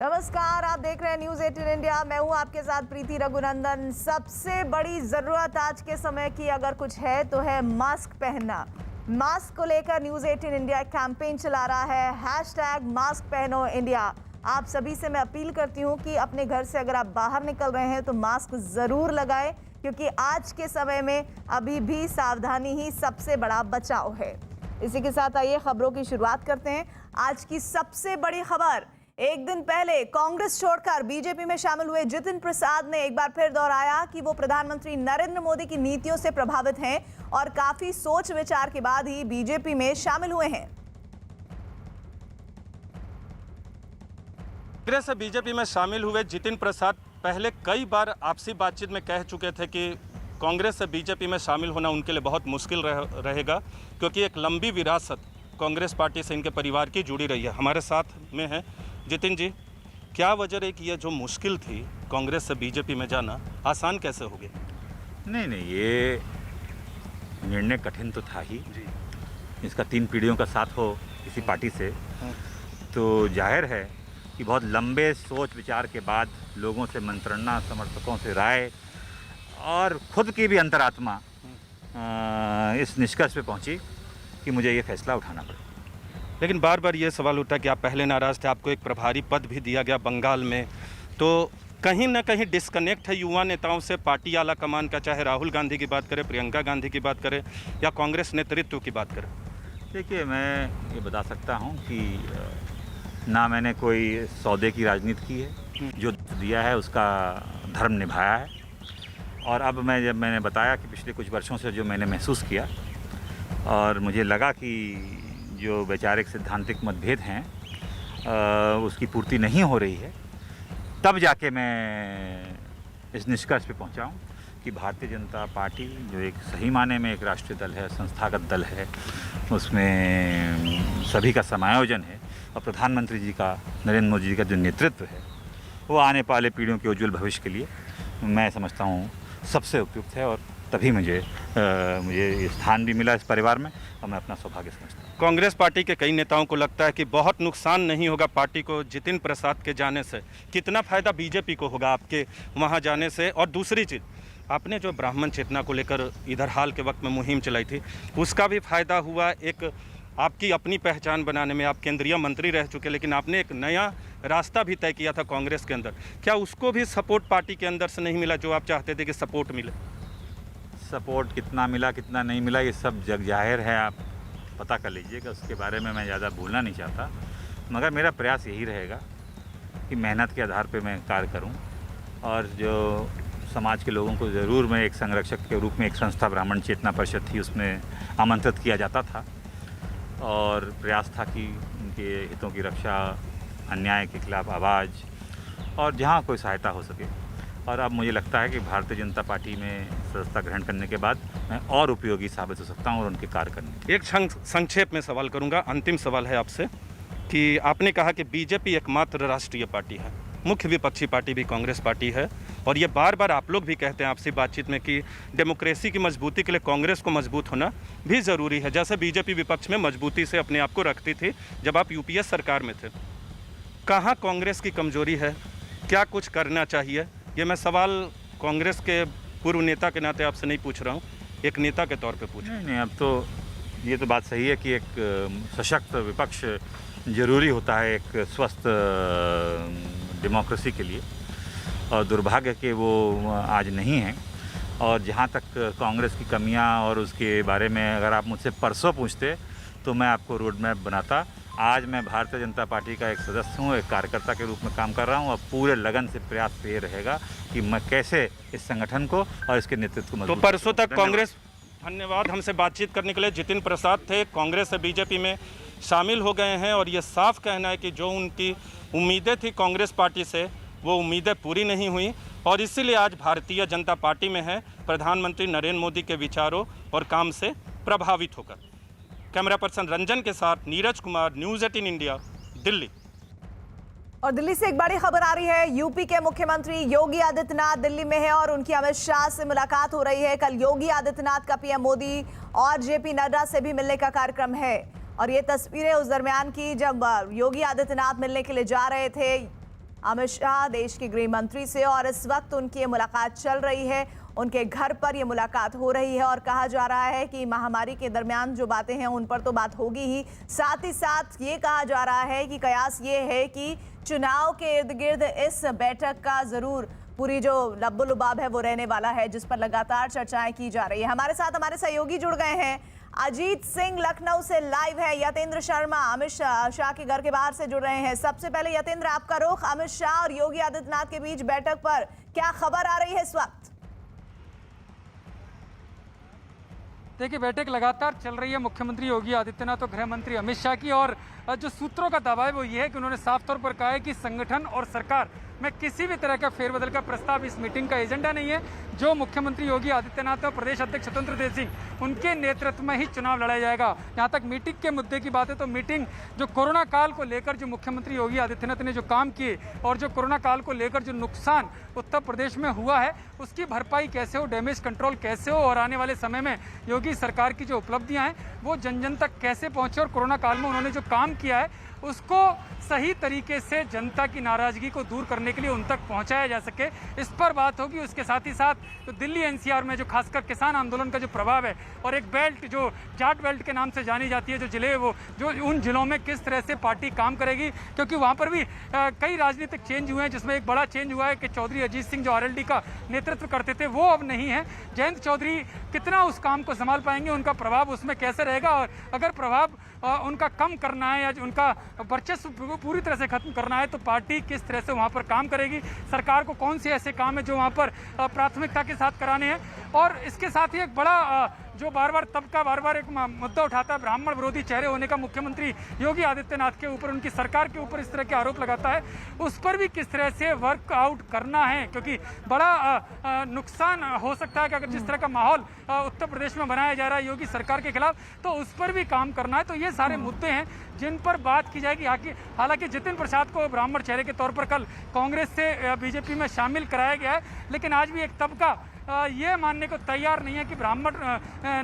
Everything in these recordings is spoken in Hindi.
नमस्कार, आप देख रहे हैं न्यूज 18 इंडिया। मैं हूं आपके साथ प्रीति रघुनंदन। सबसे बड़ी जरूरत आज के समय की अगर कुछ है तो है मास्क पहनना। मास्क को लेकर न्यूज 18 इंडिया कैंपेन चला रहा है, #मास्क पहनो इंडिया। आप सभी से मैं अपील करती हूं कि अपने घर से अगर आप बाहर निकल रहे हैं तो मास्क जरूर लगाएं, क्योंकि आज के समय में अभी भी सावधानी ही सबसे बड़ा बचाव है। इसी के साथ आइए खबरों की शुरुआत करते हैं। आज की सबसे बड़ी खबर, एक दिन पहले कांग्रेस छोड़कर बीजेपी में शामिल हुए जितिन प्रसाद ने एक बार फिर दोहराया कि वो प्रधानमंत्री नरेंद्र मोदी की नीतियों से प्रभावित हैं और काफी सोच विचार के बाद ही बीजेपी में शामिल हुए हैं। कांग्रेस से बीजेपी में शामिल हुए जितिन प्रसाद पहले कई बार आपसी बातचीत में कह चुके थे कि कांग्रेस से बीजेपी में शामिल होना उनके लिए बहुत मुश्किल रहेगा, क्योंकि एक लंबी विरासत कांग्रेस पार्टी से इनके परिवार की जुड़ी रही है। हमारे साथ में है जितिन जी, क्या वजह है कि ये जो मुश्किल थी कांग्रेस से बीजेपी में जाना आसान कैसे हो गया? नहीं, ये निर्णय कठिन तो था ही। इसका 3 पीढ़ियों का साथ हो किसी पार्टी से तो जाहिर है कि बहुत लंबे सोच विचार के बाद लोगों से मंत्रणा, समर्थकों से राय और खुद की भी अंतरात्मा इस निष्कर्ष पे पहुंची कि मुझे ये फैसला उठाना पड़ा। लेकिन बार बार ये सवाल उठा कि आप पहले नाराज़ थे, आपको एक प्रभारी पद भी दिया गया बंगाल में, तो कहीं ना कहीं डिस्कनेक्ट है युवा नेताओं से, पार्टी आला कमान का, चाहे राहुल गांधी की बात करें, प्रियंका गांधी की बात करें या कांग्रेस नेतृत्व की बात करें। देखिए, मैं ये बता सकता हूँ कि ना मैंने कोई सौदे की राजनीति की है, जो दिया है उसका धर्म निभाया है। और अब जब मैंने बताया कि पिछले कुछ वर्षों से जो मैंने महसूस किया और मुझे लगा कि जो वैचारिक सिद्धांतिक मतभेद हैं उसकी पूर्ति नहीं हो रही है, तब जाके मैं इस निष्कर्ष पे पहुंचा हूं कि भारतीय जनता पार्टी जो एक सही माने में एक राष्ट्रीय दल है, संस्थागत दल है, उसमें सभी का समायोजन है और प्रधानमंत्री जी का, नरेंद्र मोदी जी का जो नेतृत्व है वो आने वाले पीढ़ियों के उज्जवल भविष्य के लिए मैं समझता हूँ सबसे उपयुक्त है। और तभी मुझे ये स्थान भी मिला इस परिवार में और मैं अपना सौभाग्य समझता हूँ। कांग्रेस पार्टी के कई नेताओं को लगता है कि बहुत नुकसान नहीं होगा पार्टी को जितिन प्रसाद के जाने से, कितना फ़ायदा बीजेपी को होगा आपके वहाँ जाने से? और दूसरी चीज़, आपने जो ब्राह्मण चेतना को लेकर इधर हाल के वक्त में मुहिम चलाई थी, उसका भी फ़ायदा हुआ। एक आपकी अपनी पहचान बनाने में, आप केंद्रीय मंत्री रह चुके, लेकिन आपने एक नया रास्ता भी तय किया था कांग्रेस के अंदर। क्या उसको भी सपोर्ट पार्टी के अंदर से नहीं मिला जो आप चाहते थे कि सपोर्ट मिले? सपोर्ट कितना मिला कितना नहीं मिला ये सब जग जाहिर है, आप पता कर लीजिएगा। उसके बारे में मैं ज़्यादा बोलना नहीं चाहता, मगर मेरा प्रयास यही रहेगा कि मेहनत के आधार पे मैं कार्य करूं और जो समाज के लोगों को ज़रूर मैं एक संरक्षक के रूप में, एक संस्था ब्राह्मण चेतना परिषद थी उसमें आमंत्रित किया जाता था और प्रयास था कि उनके हितों की रक्षा, अन्याय के खिलाफ आवाज़ और जहाँ कोई सहायता हो सके। और अब मुझे लगता है कि भारतीय जनता पार्टी में सदस्यता ग्रहण करने के बाद मैं और उपयोगी साबित हो सकता हूं और उनके कार्य करने। एक संक्षेप में सवाल करूंगा, अंतिम सवाल है आपसे कि आपने कहा कि बीजेपी एकमात्र राष्ट्रीय पार्टी है, मुख्य विपक्षी पार्टी भी कांग्रेस पार्टी है, और ये बार बार आप लोग भी कहते हैं आपसी बातचीत में कि डेमोक्रेसी की मजबूती के लिए कांग्रेस को मजबूत होना भी ज़रूरी है, जैसे बीजेपी विपक्ष में मजबूती से अपने आप को रखती थी जब आप यूपीए सरकार में थे। कहाँ कांग्रेस की कमजोरी है, क्या कुछ करना चाहिए? ये मैं सवाल कांग्रेस के पूर्व नेता के नाते आपसे नहीं पूछ रहा हूँ, एक नेता के तौर पे पूछ रहा हूँ। नहीं, अब तो ये तो बात सही है कि एक सशक्त विपक्ष जरूरी होता है एक स्वस्थ डेमोक्रेसी के लिए, और दुर्भाग्य कि वो आज नहीं है। और जहाँ तक कांग्रेस की कमियां और उसके बारे में अगर आप मुझसे परसों पूछते तो मैं आपको रोड मैप बनाता। आज मैं भारतीय जनता पार्टी का एक सदस्य हूँ, एक कार्यकर्ता के रूप में काम कर रहा हूँ और पूरे लगन से प्रयास ये रहेगा कि मैं कैसे इस संगठन को और इसके नेतृत्व को मजबूत। तो परसों तक कांग्रेस, धन्यवाद हमसे बातचीत करने के लिए। जितिन प्रसाद थे, कांग्रेस से बीजेपी में शामिल हो गए हैं और ये साफ कहना है कि जो उनकी उम्मीदें थी कांग्रेस पार्टी से वो उम्मीदें पूरी नहीं हुई और इसीलिए आज भारतीय जनता पार्टी में है, प्रधानमंत्री नरेंद्र मोदी के विचारों और काम से प्रभावित होकर। कैमरा पर्सन रंजन के साथ नीरज कुमार, न्यूज़ 18 इंडिया, दिल्ली। और दिल्ली से एक बड़ी खबर आ रही है। यूपी के मुख्यमंत्री योगी आदित्यनाथ दिल्ली में है और उनकी अमित शाह से मुलाकात हो रही है। कल योगी आदित्यनाथ का पीएम मोदी और जेपी नड्डा से भी मिलने का कार्यक्रम है और ये तस्वीरें उस दरमियान की जब योगी आदित्यनाथ मिलने के लिए जा रहे थे अमित शाह देश के गृह मंत्री से, और इस वक्त उनकी ये मुलाकात चल रही है। उनके घर पर यह मुलाकात हो रही है और कहा जा रहा है कि महामारी के दरमियान जो बातें हैं उन पर तो बात होगी ही, साथ ही साथ ये कहा जा रहा है कि कयास ये है कि चुनाव के इर्द गिर्द इस बैठक का जरूर पूरी जो लब्बो लुबाब है वो रहने वाला है, जिस पर लगातार चर्चाएं की जा रही है। हमारे साथ हमारे सहयोगी जुड़ गए हैं। अजीत सिंह लखनऊ से लाइव है, यतेंद्र शर्मा अमित शाह के घर के बाहर से जुड़ रहे हैं। सबसे पहले यतेंद्र, आपका रुख अमित शाह और योगी आदित्यनाथ के बीच बैठक पर क्या खबर आ रही है इस वक्त? देखिए, बैठक लगातार चल रही है मुख्यमंत्री योगी आदित्यनाथ और गृह मंत्री अमित शाह की, और जो सूत्रों का दावा है वो ये है कि उन्होंने साफ तौर पर कहा है कि संगठन और सरकार में किसी भी तरह का फेरबदल का प्रस्ताव इस मीटिंग का एजेंडा नहीं है। जो मुख्यमंत्री योगी आदित्यनाथ और प्रदेश अध्यक्ष स्वतंत्र देव सिंह उनके नेतृत्व में ही चुनाव लड़ा जाएगा। जहां तक मीटिंग के मुद्दे की बात है तो मीटिंग जो कोरोना काल को लेकर जो मुख्यमंत्री योगी आदित्यनाथ ने जो काम किए और जो कोरोना काल को लेकर जो नुकसान उत्तर प्रदेश में हुआ है उसकी भरपाई कैसे हो, डैमेज कंट्रोल कैसे हो, और आने वाले समय में योगी सरकार की जो उपलब्धियां हैं वो जन जन तक कैसे पहुंचे, और कोरोना काल में उन्होंने जो काम किया है उसको सही तरीके से जनता की नाराजगी को दूर करने के लिए उन तक पहुंचाया जा सके, इस पर बात होगी। उसके साथ ही साथ तो दिल्ली एनसीआर में जो खासकर किसान आंदोलन का जो प्रभाव है और एक बेल्ट जो जाट बेल्ट के नाम से जानी जाती है जो जिले वो जो उन जिलों में किस तरह से पार्टी काम करेगी, क्योंकि वहां पर भी कई राजनीतिक चेंज हुए हैं, जिसमें एक बड़ा चेंज हुआ है कि चौधरी अजीत सिंह जो आरएलडी का नेतृत्व करते थे वो अब नहीं है। जयंत चौधरी कितना उस काम को संभाल पाएंगे, उनका प्रभाव उसमें कैसे रहेगा, और अगर प्रभाव उनका कम करना है या उनका वर्चस्व पूरी तरह से खत्म करना है तो पार्टी किस तरह से वहां पर काम करेगी, सरकार को कौन से ऐसे काम है जो वहां पर प्राथमिकता के साथ कराने हैं। और इसके साथ ही एक बड़ा जो बार बार एक मुद्दा उठाता है, ब्राह्मण विरोधी चेहरे होने का मुख्यमंत्री योगी आदित्यनाथ के ऊपर, उनकी सरकार के ऊपर इस तरह के आरोप लगाता है, उस पर भी किस तरह से वर्कआउट करना है, क्योंकि बड़ा नुकसान हो सकता है कि अगर जिस तरह का माहौल उत्तर प्रदेश में बनाया जा रहा है योगी सरकार के खिलाफ, तो उस पर भी काम करना है। तो ये सारे मुद्दे हैं जिन पर बात की जाएगी। हालांकि जितिन प्रसाद को ब्राह्मण चेहरे के तौर पर कल कांग्रेस से बीजेपी में शामिल कराया गया है, लेकिन आज भी एक तबका ये मानने को तैयार नहीं है कि ब्राह्मण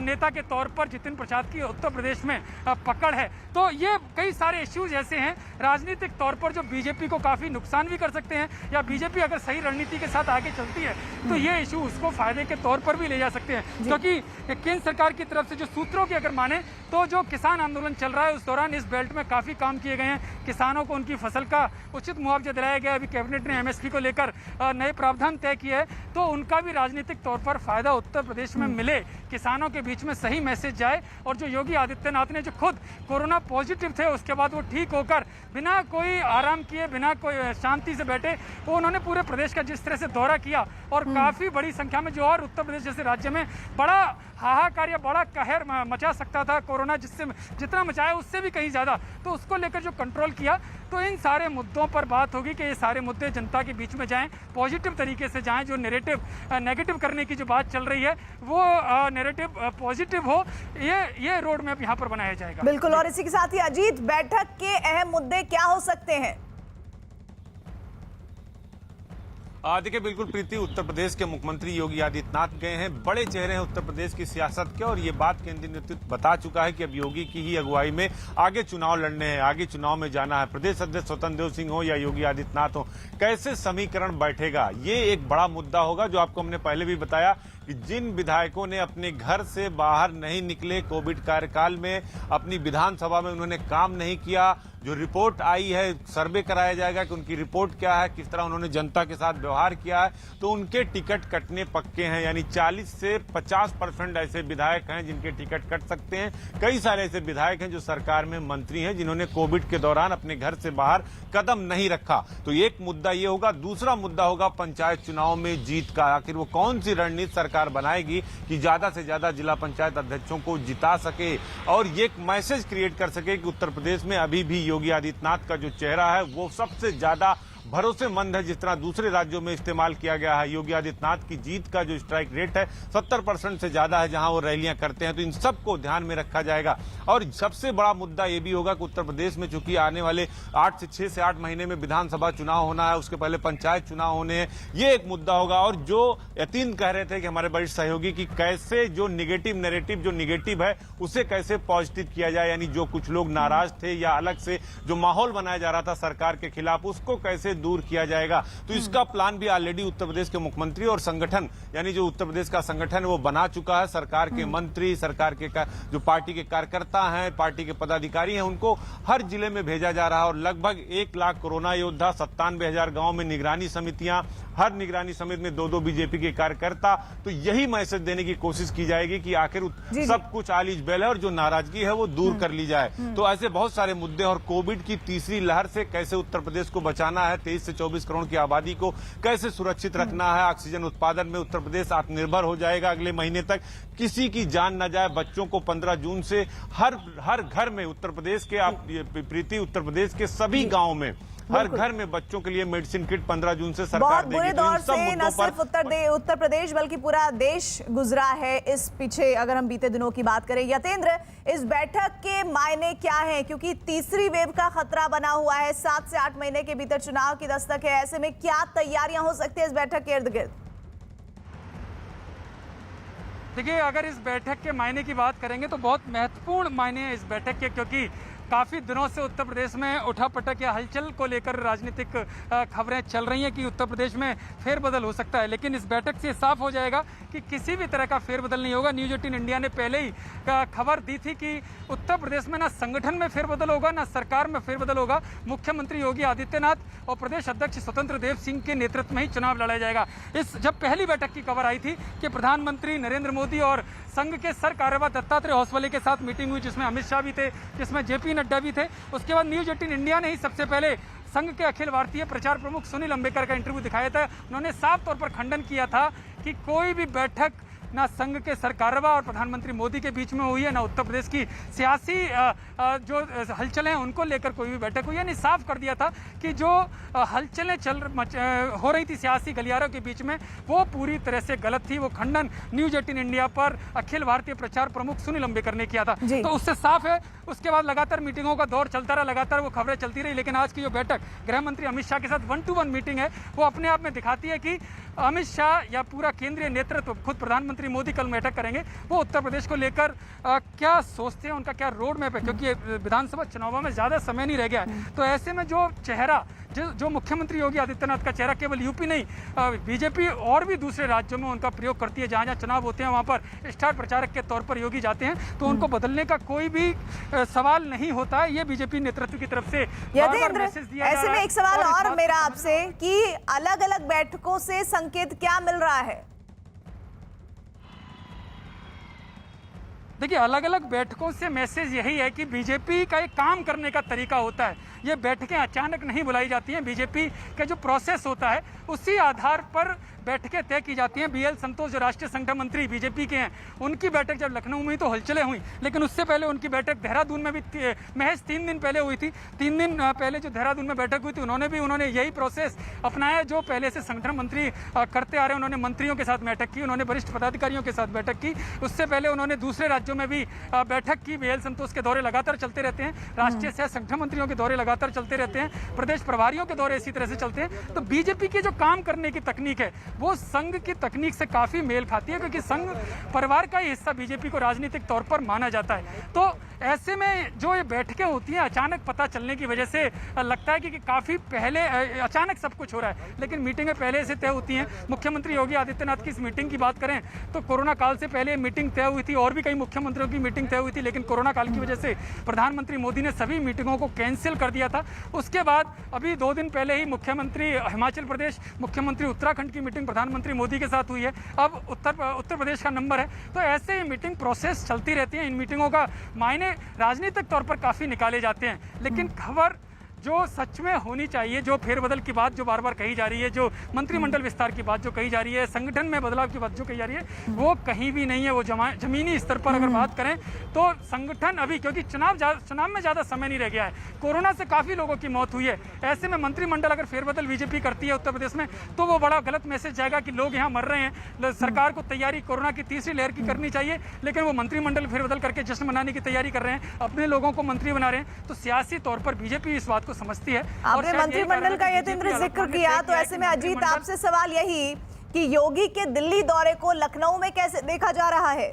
नेता के तौर पर जितिन प्रसाद की उत्तर प्रदेश में पकड़ है। तो ये कई सारे इश्यूज ऐसे हैं राजनीतिक तौर पर जो बीजेपी को काफ़ी नुकसान भी कर सकते हैं, या बीजेपी अगर सही रणनीति के साथ आगे चलती है तो ये इशू उसको फायदे के तौर पर भी ले जा सकते हैं, क्योंकि केंद्र सरकार की तरफ से जो सूत्रों की अगर माने तो जो किसान आंदोलन चल रहा है उस दौरान इस बेल्ट में काफ़ी काम किए गए हैं, किसानों को उनकी फसल का उचित मुआवजा दिलाया गया। अभी कैबिनेट ने एमएसपी को लेकर नए प्रावधान तय किए हैं, तो उनका भी राजनीतिक तौर पर फायदा उत्तर प्रदेश में मिले, किसानों के बीच में सही मैसेज जाए। और जो योगी आदित्यनाथ ने जो खुद कोरोना पॉजिटिव थे उसके बाद वो ठीक होकर बिना कोई आराम किए, बिना कोई शांति से बैठे, वो उन्होंने पूरे प्रदेश का जिस तरह से दौरा किया और काफ़ी बड़ी संख्या में जो और उत्तर प्रदेश जैसे राज्य में बड़ा हाहाकार या बड़ा कहर मचा सकता था कोरोना, जिससे जितना मचाया उससे भी कहीं ज़्यादा, तो उसको लेकर जो कंट्रोल किया। तो इन सारे मुद्दों पर बात होगी कि ये सारे मुद्दे जनता के बीच में जाएं, पॉजिटिव तरीके से जाएं, जो नेगेटिव करने की जो बात चल रही है वो नेगेटिव पॉजिटिव हो, ये रोड मैप यहाँ पर बनाया जाएगा। बिल्कुल, और इसी के साथ ही अजीत, बैठक के अहम मुद्दे क्या हो सकते हैं? देखिए, बिल्कुल प्रीति, उत्तर प्रदेश के मुख्यमंत्री योगी आदित्यनाथ गए हैं, बड़े चेहरे हैं उत्तर प्रदेश की सियासत के, और ये बात केंद्रीय नेतृत्व बता चुका है कि अब योगी की ही अगुवाई में आगे चुनाव लड़ने हैं, आगे चुनाव में जाना है। प्रदेश अध्यक्ष स्वतंत्र देव सिंह हो या योगी आदित्यनाथ हो, कैसे समीकरण बैठेगा ये एक बड़ा मुद्दा होगा। जो आपको हमने पहले भी बताया कि जिन विधायकों ने अपने घर से बाहर नहीं निकले, कोविड कार्यकाल में अपनी विधानसभा में उन्होंने काम नहीं किया, जो रिपोर्ट आई है, सर्वे कराया जाएगा कि उनकी रिपोर्ट क्या है, किस तरह उन्होंने जनता के साथ व्यवहार किया है, तो उनके टिकट कटने पक्के हैं। यानी 40 से 50% ऐसे विधायक हैं जिनके टिकट कट सकते हैं। कई सारे ऐसे विधायक हैं जो सरकार में मंत्री हैं जिन्होंने कोविड के दौरान अपने घर से बाहर कदम नहीं रखा। तो एक मुद्दा ये होगा। दूसरा मुद्दा होगा पंचायत चुनाव में जीत का। आखिर वो कौन सी रणनीति सरकार बनाएगी कि ज्यादा से ज्यादा जिला पंचायत अध्यक्षों को जिता सके और ये एक मैसेज क्रिएट कर सके कि उत्तर प्रदेश में अभी भी योगी आदित्यनाथ का जो चेहरा है वो सबसे ज्यादा भरोसेमंद है, जिस तरह दूसरे राज्यों में इस्तेमाल किया गया है। योगी आदित्यनाथ की जीत का जो स्ट्राइक रेट है 70% से ज्यादा है जहां वो रैलियां करते हैं। तो इन सबको ध्यान में रखा जाएगा। और सबसे बड़ा मुद्दा ये भी होगा कि उत्तर प्रदेश में चूंकि आने वाले 6 से 8 महीने में विधानसभा चुनाव होना है, उसके पहले पंचायत चुनाव होने हैं, ये एक मुद्दा होगा। और जो यतीन कह रहे थे कि हमारे वरिष्ठ सहयोगी की कैसे जो निगेटिव है उसे कैसे पॉजिटिव किया जाए, यानी जो कुछ लोग नाराज थे या अलग से जो माहौल बनाया जा रहा था सरकार के खिलाफ उसको कैसे दूर किया जाएगा। तो इसका प्लान भी ऑलरेडी उत्तर प्रदेश के मुख्यमंत्री और संगठन, यानी जो उत्तर प्रदेश का संगठन वो बना चुका है। सरकार के मंत्री, सरकार के जो पार्टी के कार्यकर्ता हैं, पार्टी के पदाधिकारी हैं, उनको हर जिले में भेजा जा रहा है और लगभग 1 लाख कोरोना योद्धा, 97,000 गांव में निगरानी समितियां, हर निगरानी समिति में 2-2 बीजेपी के कार्यकर्ता। तो यही मैसेज देने की कोशिश की जाएगी कि आखिर सब कुछ आलिज बेल है और जो नाराजगी है वो दूर कर ली जाए। तो ऐसे बहुत सारे मुद्दे और कोविड की तीसरी लहर से कैसे उत्तर प्रदेश को बचाना है, 23 से 24 करोड़ की आबादी को कैसे सुरक्षित रखना है, ऑक्सीजन उत्पादन में उत्तर प्रदेश आत्मनिर्भर हो जाएगा अगले महीने तक, किसी की जान न जाए। बच्चों को 15 जून से हर घर में उत्तर प्रदेश के प्रीति, उत्तर प्रदेश के सभी गाँव में हर घर में बच्चों के लिए मेडिसिन किट 15 जून से सरकार देगी। बुरे दौर से न सिर्फ उत्तर प्रदेश बल्कि पूरा देश गुजरा है इस पीछे। अगर हम बीते दिनों की बात करें, यतेंद्र, इस बैठक के मायने क्या हैं? क्योंकि तीसरी वेव का खतरा बना हुआ है, 7 से 8 महीने के भीतर चुनाव की दस्तक है। ऐसे में क्या तैयारियां हो सकती है इस बैठक के इर्द गिर्द? देखिए, अगर इस बैठक के मायने की बात करेंगे तो बहुत महत्वपूर्ण मायने हैं इस बैठक के, क्योंकि काफ़ी दिनों से उत्तर प्रदेश में उठापटक या हलचल को लेकर राजनीतिक खबरें चल रही हैं कि उत्तर प्रदेश में फेरबदल हो सकता है। लेकिन इस बैठक से साफ हो जाएगा कि किसी भी तरह का फेरबदल नहीं होगा। न्यूज 18 इंडिया ने पहले ही खबर दी थी कि उत्तर प्रदेश में ना संगठन में फेरबदल होगा, ना सरकार में फेरबदल होगा। मुख्यमंत्री योगी आदित्यनाथ और प्रदेश अध्यक्ष स्वतंत्र देव सिंह के नेतृत्व में ही चुनाव लड़ा जाएगा। जब पहली बैठक की खबर आई थी कि प्रधानमंत्री नरेंद्र मोदी और संघ के सर कार्यवाह दत्तात्रेय होसवाले के साथ मीटिंग हुई, जिसमें अमित शाह भी थे, जिसमें जेपी नड्डा भी थे। उसके बाद न्यूज 18 इंडिया ने ही सबसे पहले संघ के अखिल भारतीय प्रचार प्रमुख सुनील अंबेकर का इंटरव्यू दिखाया था। उन्होंने साफ तौर पर खंडन किया था कि कोई भी बैठक ना संघ के सर कार्यवाह और प्रधानमंत्री मोदी के बीच में हुई है, ना उत्तर प्रदेश की सियासी जो हलचलें हैं उनको लेकर कोई भी बैठक हुई है। नहीं, साफ कर दिया था कि जो हलचलें हो रही थी सियासी गलियारों के बीच में, वो पूरी तरह से गलत थी। वो खंडन न्यूज 18 इंडिया पर अखिल भारतीय प्रचार प्रमुख सुनील अंबेकर ने किया था। तो उससे साफ है। उसके बाद लगातार मीटिंगों का दौर चलता रहा, लगातार वो खबरें चलती रही। लेकिन आज की जो बैठक गृह मंत्री अमित शाह के साथ 1-to-1 मीटिंग है, वो अपने आप में दिखाती है कि अमित शाह या पूरा केंद्रीय नेतृत्व, खुद प्रधानमंत्री मोदी कल बैठक करेंगे, वो उत्तर प्रदेश को लेकर क्या सोचते हैं, उनका क्या रोड मैप है। क्योंकि विधानसभा चुनावों में ज़्यादा समय नहीं रह गया है। तो ऐसे में जो चेहरा, जो मुख्यमंत्री योगी आदित्यनाथ का चेहरा केवल यूपी नहीं, बीजेपी और भी दूसरे राज्यों में उनका प्रयोग करती है। जहाँ जहाँ चुनाव होते हैं वहाँ पर स्टार प्रचारक के तौर पर योगी जाते हैं, तो उनको बदलने का कोई भी सवाल नहीं होता है। ये बीजेपी नेतृत्व की तरफ से मैसेज दिया। ऐसे में एक सवाल और मेरा आपसे कि अलग अलग बैठकों से संकेत क्या मिल रहा है? देखिए, अलग अलग बैठकों से मैसेज यही है कि बीजेपी का एक काम करने का तरीका होता है। ये बैठकें अचानक नहीं बुलाई जाती हैं। बीजेपी का जो प्रोसेस होता है उसी आधार पर बैठकें तय की जाती हैं। बीएल संतोष जो राष्ट्रीय संगठन मंत्री बीजेपी के हैं, उनकी बैठक जब लखनऊ में हुई तो हलचलें हुई। लेकिन उससे पहले उनकी बैठक देहरादून में भी महज 3 दिन पहले हुई थी। 3 दिन पहले जो देहरादून में बैठक हुई थी, उन्होंने यही प्रोसेस अपनाया जो पहले से संगठन मंत्री करते आ रहे हैं। उन्होंने मंत्रियों के साथ बैठक की, उन्होंने वरिष्ठ पदाधिकारियों के साथ बैठक की। उससे पहले उन्होंने दूसरे राज्यों में भी बैठक की। बीएल संतोष के दौरे लगातार चलते रहते हैं, राष्ट्रीय सह संगठन मंत्रियों के दौरे लगातार चलते रहते हैं, प्रदेश प्रभारियों के दौरे इसी तरह से चलते हैं। तो बीजेपी की जो काम करने की तकनीक है वो संघ की तकनीक से काफी मेल खाती है, क्योंकि संघ परिवार का ही हिस्सा बीजेपी को राजनीतिक तौर पर माना जाता है। तो ऐसे में जो ये बैठकें होती हैं, अचानक पता चलने की वजह से लगता है कि काफी पहले अचानक सब कुछ हो रहा है, लेकिन मीटिंगें पहले से तय होती हैं। मुख्यमंत्री योगी आदित्यनाथ की इस मीटिंग की बात करें तो कोरोना काल से पहले मीटिंग तय हुई थी और भी कई मुख्यमंत्रियों की मीटिंग तय हुई थी, लेकिन कोरोना काल की वजह से प्रधानमंत्री मोदी ने सभी मीटिंगों को कैंसिल कर दिया था। उसके बाद अभी 2 दिन पहले ही मुख्यमंत्री हिमाचल प्रदेश, मुख्यमंत्री उत्तराखंड की मीटिंग प्रधानमंत्री मोदी के साथ हुई है। अब उत्तर प्रदेश का नंबर है। तो ऐसे ही मीटिंग प्रोसेस चलती रहती है। इन मीटिंगों का मायने राजनीतिक तौर पर काफी निकाले जाते हैं, लेकिन खबर जो सच में होनी चाहिए, जो फेरबदल की बात जो बार बार कही जा रही है, जो मंत्रिमंडल विस्तार की बात जो कही जा रही है, संगठन में बदलाव की बात जो कही जा रही है, वो कहीं भी नहीं है। वो जमीनी स्तर पर अगर बात करें तो संगठन अभी, क्योंकि चुनाव में ज़्यादा समय नहीं रह गया है, कोरोना से काफ़ी लोगों की मौत हुई है। ऐसे में मंत्रिमंडल अगर फेरबदल बीजेपी करती है उत्तर प्रदेश में तो वो बड़ा गलत मैसेज जाएगा कि लोग यहाँ मर रहे हैं। सरकार को तैयारी कोरोना की तीसरी लहर की करनी चाहिए, लेकिन वो मंत्रिमंडल फेरबदल करके जश्न मनाने की तैयारी कर रहे हैं, अपने लोगों को मंत्री बना रहे हैं। तो सियासी तौर पर बीजेपी इस बात को समझती है। आपने मंत्रिमंडल का यतेंद्र जिक्र किया, तो ऐसे में अजीत आपसे सवाल यही कि योगी के दिल्ली दौरे को लखनऊ में कैसे देखा जा रहा है?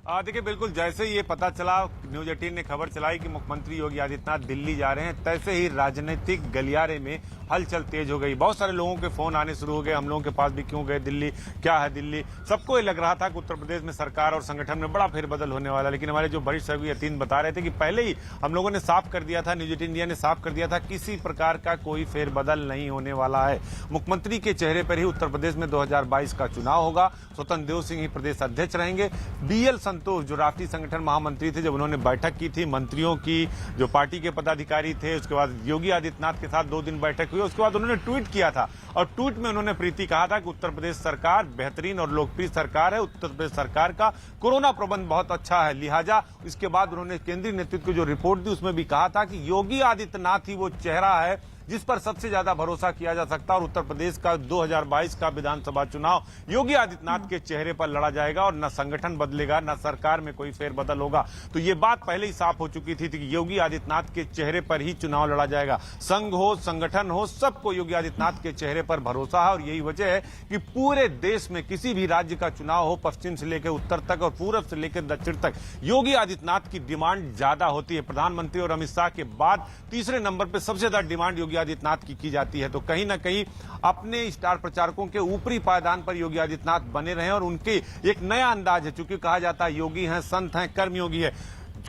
देखिए बिल्कुल जैसे ही ये पता चला, न्यूज 18 ने खबर चलाई कि मुख्यमंत्री योगी आदित्यनाथ दिल्ली जा रहे हैं, तैसे ही राजनीतिक गलियारे में हलचल तेज हो गई। बहुत सारे लोगों के फोन आने शुरू हो गए, हम लोगों के पास भी क्यों गए दिल्ली, क्या है दिल्ली। सबको ये लग रहा था कि उत्तर प्रदेश में सरकार और संगठन में बड़ा फेरबदल होने वाला, लेकिन हमारे जो वरिष्ठ सहयोगी यतीन बता रहे थे कि पहले ही हम लोगों ने साफ कर दिया था, न्यूज 18 इंडिया ने साफ कर दिया था, किसी प्रकार का कोई फेरबदल नहीं होने वाला है। मुख्यमंत्री के चेहरे पर ही उत्तर प्रदेश में 2022 का चुनाव होगा। स्वतंत्र देव सिंह ही प्रदेश अध्यक्ष रहेंगे। बीएल संतोष जो राष्ट्रीय संगठन महामंत्री थे, जब उन्होंने बैठक की थी मंत्रियों की, जो पार्टी के पदाधिकारी थे, उसके बाद योगी आदित्यनाथ के साथ 2 दिन बैठक हुई। उसके बाद उन्होंने ट्वीट किया था और ट्वीट में उन्होंने प्रीति कहा था कि उत्तर प्रदेश सरकार बेहतरीन और लोकप्रिय सरकार है, उत्तर प्रदेश सरकार का कोरोना प्रबंध बहुत अच्छा है। लिहाजा इसके बाद उन्होंने केंद्रीय नेतृत्व को जो रिपोर्ट दी उसमें भी कहा था कि योगी आदित्यनाथ ही वो चेहरा है जिस पर सबसे ज्यादा भरोसा किया जा सकता है और उत्तर प्रदेश का 2022 का विधानसभा चुनाव योगी आदित्यनाथ के चेहरे पर लड़ा जाएगा और न संगठन बदलेगा, न सरकार में कोई फेरबदल होगा। तो ये बात पहले ही साफ हो चुकी थी कि योगी आदित्यनाथ के चेहरे पर ही चुनाव लड़ा जाएगा। संघ हो, संगठन हो, सबको योगी आदित्यनाथ के चेहरे पर भरोसा है और यही वजह है कि पूरे देश में किसी भी राज्य का चुनाव हो, पश्चिम से लेकर उत्तर तक और पूरब से लेकर दक्षिण तक, योगी आदित्यनाथ की डिमांड ज्यादा होती है। प्रधानमंत्री और अमित शाह के बाद तीसरे नंबर पर सबसे ज्यादा डिमांड योगी आदित्यनाथ की जाती है। तो कहीं ना कहीं अपने स्टार प्रचारकों के ऊपरी पायदान पर योगी आदित्यनाथ बने रहे और उनके एक नया अंदाज है, चूंकि कहा जाता है योगी हैं, संत हैं, कर्मयोगी है।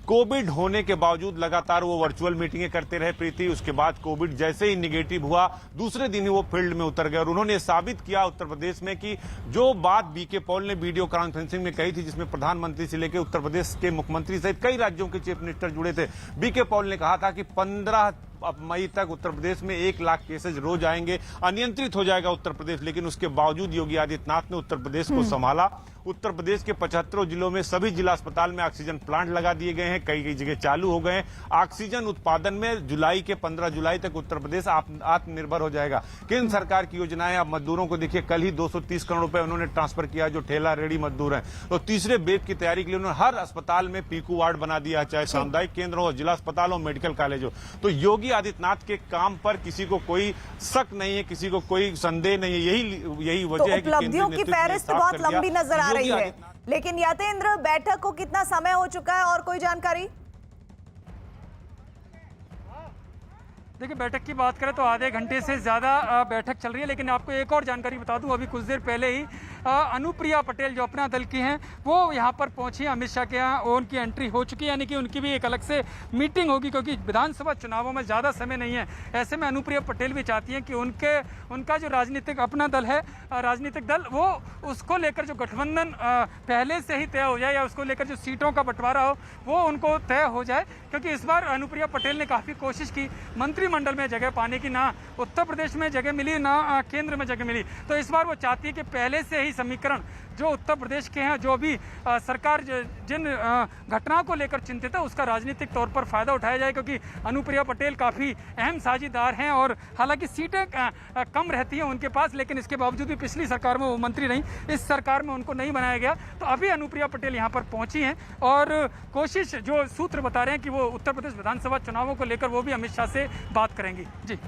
कोविड होने के बावजूद लगातार वो वर्चुअल मीटिंगें करते रहे प्रीति। उसके बाद कोविड जैसे ही निगेटिव हुआ, दूसरे दिन ही वो फील्ड में उतर गए और उन्होंने साबित किया उत्तर प्रदेश में कि जो बात बीके पॉल ने वीडियो कॉन्फ्रेंसिंग में कही थी, जिसमें प्रधानमंत्री से लेकर उत्तर प्रदेश के मुख्यमंत्री सहित कई राज्यों के चीफ मिनिस्टर जुड़े थे, बीके पॉल ने कहा था कि 15 मई तक उत्तर प्रदेश में 1 लाख केसेज रोज आएंगे, अनियंत्रित हो जाएगा उत्तर प्रदेश। लेकिन उसके बावजूद योगी आदित्यनाथ ने उत्तर प्रदेश को संभाला। उत्तर प्रदेश के 75 जिलों में सभी जिला अस्पताल में ऑक्सीजन प्लांट लगा दिए गए हैं, कई जगह चालू हो गए हैं। ऑक्सीजन उत्पादन में जुलाई के 15 जुलाई तक उत्तर प्रदेश आत्मनिर्भर हो जाएगा। केंद्र सरकार की योजनाएं, अब मजदूरों को देखिए, कल ही 230 करोड़ रुपए उन्होंने ट्रांसफर किया जो ठेला रेहड़ी मजदूर हैं। तो तीसरे वेव की तैयारी के लिए उन्होंने हर अस्पताल में पीकू वार्ड बना दिया, चाहे सामुदायिक केंद्र हो, जिला अस्पताल हो, मेडिकल कॉलेज हो। तो योगी आदित्यनाथ के काम पर किसी को कोई शक नहीं है, किसी को कोई संदेह नहीं है। यही वजह है कि उपलब्धियों की फहरिस्त बहुत लंबी नजर आ रही है। लेकिन यतेंद्र, बैठक को कितना समय हो चुका है और कोई जानकारी? देखिए, बैठक की बात करें तो आधे घंटे से ज़्यादा बैठक चल रही है। लेकिन आपको एक और जानकारी बता दूं, अभी कुछ देर पहले ही अनुप्रिया पटेल जो अपना दल की हैं वो यहाँ पर पहुंची, अमित शाह के यहाँ उनकी एंट्री हो चुकी है, यानी कि उनकी भी एक अलग से मीटिंग होगी क्योंकि विधानसभा चुनावों में ज़्यादा समय नहीं है। ऐसे में अनुप्रिया पटेल भी चाहती हैं कि उनका जो राजनीतिक अपना दल है, राजनीतिक दल, वो उसको लेकर जो गठबंधन पहले से ही तय हो जाए या उसको लेकर जो सीटों का बंटवारा हो वो उनको तय हो जाए। क्योंकि इस बार अनुप्रिया पटेल ने काफ़ी कोशिश की मंत्रिमंडल में जगह पाने की, ना उत्तर प्रदेश में जगह मिली ना केंद्र में जगह मिली। तो इस बार वो चाहती है कि पहले से ही समीकरण जो उत्तर प्रदेश के हैं, जो भी सरकार जिन घटनाओं को लेकर चिंतित है, उसका राजनीतिक तौर पर फायदा उठाया जाए। क्योंकि अनुप्रिया पटेल काफ़ी अहम साझीदार हैं और हालांकि सीटें कम रहती हैं उनके पास, लेकिन इसके बावजूद भी पिछली सरकार में वो मंत्री रहीं, इस सरकार में उनको नहीं बनाया गया। तो अभी अनुप्रिया पटेल यहाँ पर पहुंची हैं और कोशिश, जो सूत्र बता रहे हैं कि वो उत्तर प्रदेश विधानसभा चुनावों को लेकर वो भी अमित शाह से बात करेंगी। जी,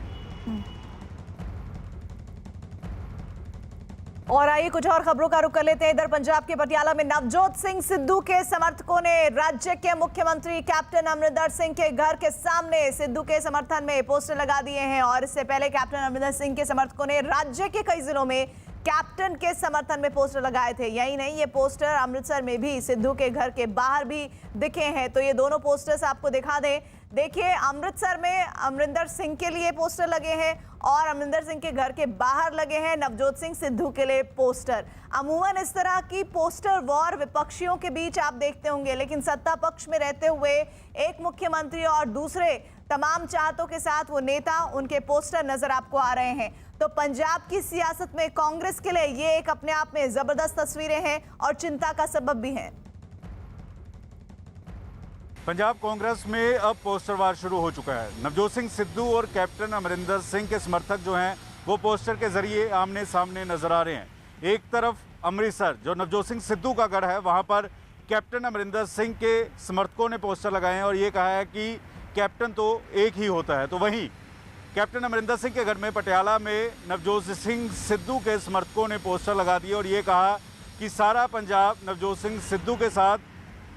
और आइए कुछ और खबरों का रुख कर लेते हैं। इधर पंजाब के पटियाला में नवजोत सिंह सिद्धू के समर्थकों ने राज्य के मुख्यमंत्री कैप्टन अमरिंदर सिंह के घर के सामने सिद्धू के समर्थन में पोस्टर लगा दिए हैं। और इससे पहले कैप्टन अमरिंदर सिंह के समर्थकों ने राज्य के कई जिलों में कैप्टन के समर्थन में पोस्टर लगाए थे। यही नहीं, ये पोस्टर अमृतसर में भी सिद्धू के घर के बाहर भी दिखे हैं। तो ये दोनों पोस्टर्स आपको दिखा दें। देखिए, अमृतसर में अमरिंदर सिंह के लिए पोस्टर लगे हैं और अमरिंदर सिंह के घर के बाहर लगे हैं नवजोत सिंह सिद्धू के लिए पोस्टर। अमूमन इस तरह की पोस्टर वॉर विपक्षियों के बीच आप देखते होंगे, लेकिन सत्ता पक्ष में रहते हुए एक मुख्यमंत्री और दूसरे तमाम चाहतों के साथ वो नेता, उनके पोस्टर नजर आपको आ रहे हैं। तो पंजाब की सियासत में कांग्रेस के लिए ये एक अपने आप में जबरदस्त तस्वीरें हैं और चिंता का सबब भी हैं। पंजाब कांग्रेस में अब पोस्टर वार शुरू हो चुका है। नवजोत सिंह सिद्धू और कैप्टन अमरिंदर सिंह के समर्थक जो हैं वो पोस्टर के जरिए आमने सामने नजर आ रहे हैं। एक तरफ अमृतसर, जो नवजोत सिंह सिद्धू का गढ़ है, वहां पर कैप्टन अमरिंदर सिंह के समर्थकों ने पोस्टर लगाए हैं और ये कहा है कि कैप्टन तो एक ही होता है। तो वहीं कैप्टन अमरिंदर सिंह के घर में पटियाला में नवजोत सिंह सिद्धू के समर्थकों ने पोस्टर लगा दिए और ये कहा कि सारा पंजाब नवजोत सिंह सिद्धू के साथ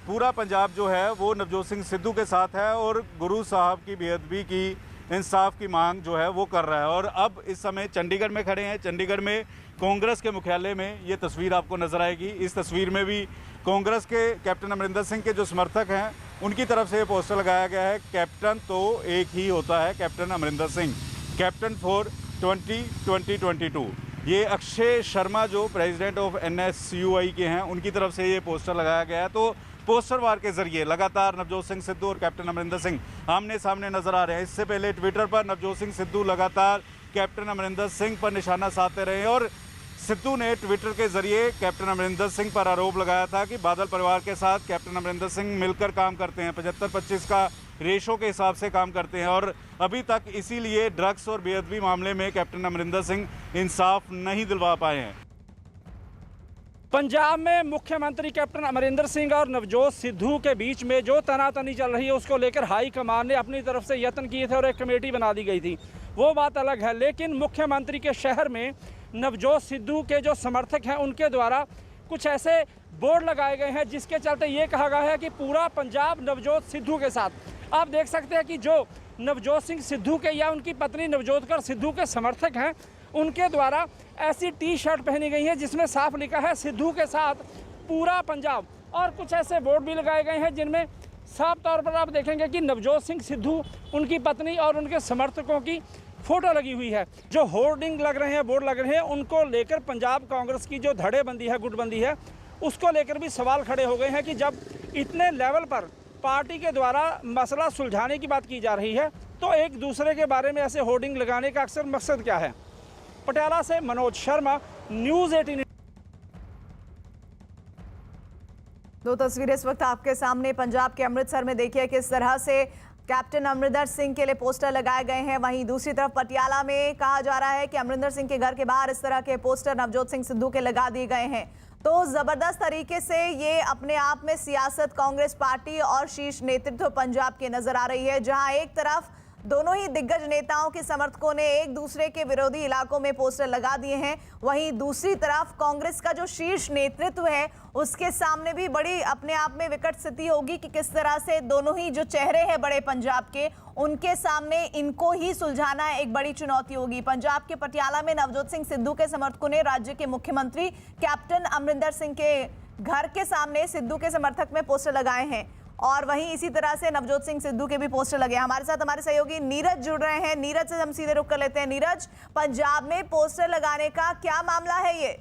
पूरा पंजाब जो है वो नवजोत सिंह सिद्धू के साथ है और गुरु साहब की बेअदबी की इंसाफ की मांग जो है वो कर रहा है। और अब इस समय चंडीगढ़ में खड़े हैं। चंडीगढ़ में कांग्रेस के मुख्यालय में ये तस्वीर आपको नजर आएगी। इस तस्वीर में भी कांग्रेस के कैप्टन अमरिंदर सिंह के जो समर्थक हैं उनकी तरफ से ये पोस्टर लगाया गया है, कैप्टन तो एक ही होता है, captain Amarinder Singh, captain for 2022। ये अक्षय शर्मा जो प्रेसिडेंट ऑफ NSUI के हैं उनकी तरफ से ये पोस्टर लगाया गया है। तो पोस्टर वार के जरिए लगातार नवजोत सिंह सिद्धू और कैप्टन अमरिंदर सिंह आमने सामने नजर आ रहे हैं। इससे पहले ट्विटर पर नवजोत सिंह सिद्धू लगातार कैप्टन अमरिंदर सिंह पर निशाना साधते रहे और सिद्धू ने ट्विटर के जरिए कैप्टन अमरिंदर सिंह पर आरोप लगाया था कि बादल परिवार के साथ कैप्टन अमरिंदर सिंह मिलकर काम करते हैं, 75-25 का रेशो के हिसाब से काम करते हैं और अभी तक इसीलिए ड्रग्स और बेअदबी मामले में कैप्टन अमरिंदर सिंह इंसाफ नहीं दिलवा पाए हैं। पंजाब में मुख्यमंत्री कैप्टन अमरिंदर सिंह और नवजोत सिद्धू के बीच में जो तनातनी चल रही है उसको लेकर हाई कमान ने अपनी तरफ से यत्न किए थे और एक कमेटी बना दी गई थी, वो बात अलग है। लेकिन मुख्यमंत्री के शहर में नवजोत सिद्धू के जो समर्थक हैं उनके द्वारा कुछ ऐसे बोर्ड लगाए गए हैं जिसके चलते ये कहा गया है कि पूरा पंजाब नवजोत सिद्धू के साथ। आप देख सकते हैं कि जो नवजोत सिंह सिद्धू के या उनकी पत्नी नवजोत कौर सिद्धू के समर्थक हैं उनके द्वारा ऐसी टी-शर्ट पहनी गई है जिसमें साफ लिखा है सिद्धू के साथ पूरा पंजाब, और कुछ ऐसे बोर्ड भी लगाए गए हैं जिनमें साफ तौर पर आप देखेंगे कि नवजोत सिंह सिद्धू, उनकी पत्नी और उनके समर्थकों की फोटो लगी हुई है। जो होर्डिंग लग रहे हैं, बोर्ड लग रहे हैं, उनको लेकर पंजाब कांग्रेस की जो धड़ेबंदी है, गुटबंदी है, उसको लेकर भी सवाल खड़े हो गए हैं कि जब इतने लेवल पर पार्टी के द्वारा मसला सुलझाने की बात की जा रही है तो एक दूसरे के बारे में ऐसे होर्डिंग लगाने का अक्सर मकसद क्या है। पटियाला से मनोज शर्मा, न्यूज़ 18। दो तस्वीरें इस वक्त आपके सामने पंजाब के अमृतसर में देखिए किस तरह से कैप्टन अमरिंदर सिंह के लिए पोस्टर लगाए गए हैं। वहीं दूसरी तरफ पटियाला में कहा जा रहा है कि अमरिंदर सिंह के घर के बाहर इस तरह के पोस्टर नवजोत सिंह सिद्धू के लगा दिए गए हैं। तो जबरदस्त तरीके से ये अपने आप में सियासत, कांग्रेस पार्टी और शीर्ष नेतृत्व पंजाब की नजर आ रही है, जहां एक तरफ दोनों ही दिग्गज नेताओं के समर्थकों ने एक दूसरे के विरोधी इलाकों में पोस्टर लगा दिए हैं, वहीं दूसरी तरफ कांग्रेस का जो शीर्ष नेतृत्व है उसके सामने भी बड़ी अपने आप में विकट स्थिति होगी कि किस तरह से दोनों ही जो चेहरे हैं बड़े पंजाब के, उनके सामने इनको ही सुलझाना एक बड़ी चुनौती होगी। पंजाब के पटियाला में नवजोत सिंह सिद्धू के समर्थकों ने राज्य के मुख्यमंत्री कैप्टन अमरिंदर सिंह के घर के सामने सिद्धू के समर्थक में पोस्टर लगाए हैं और वहीं इसी तरह से नवजोत सिंह सिद्धू के भी पोस्टर लगे हैं। हमारे साथ हमारे सहयोगी नीरज जुड़ रहे हैं। नीरज से हम सीधे रुक कर लेते हैं। नीरज, पंजाब में पोस्टर लगाने का क्या मामला है ये?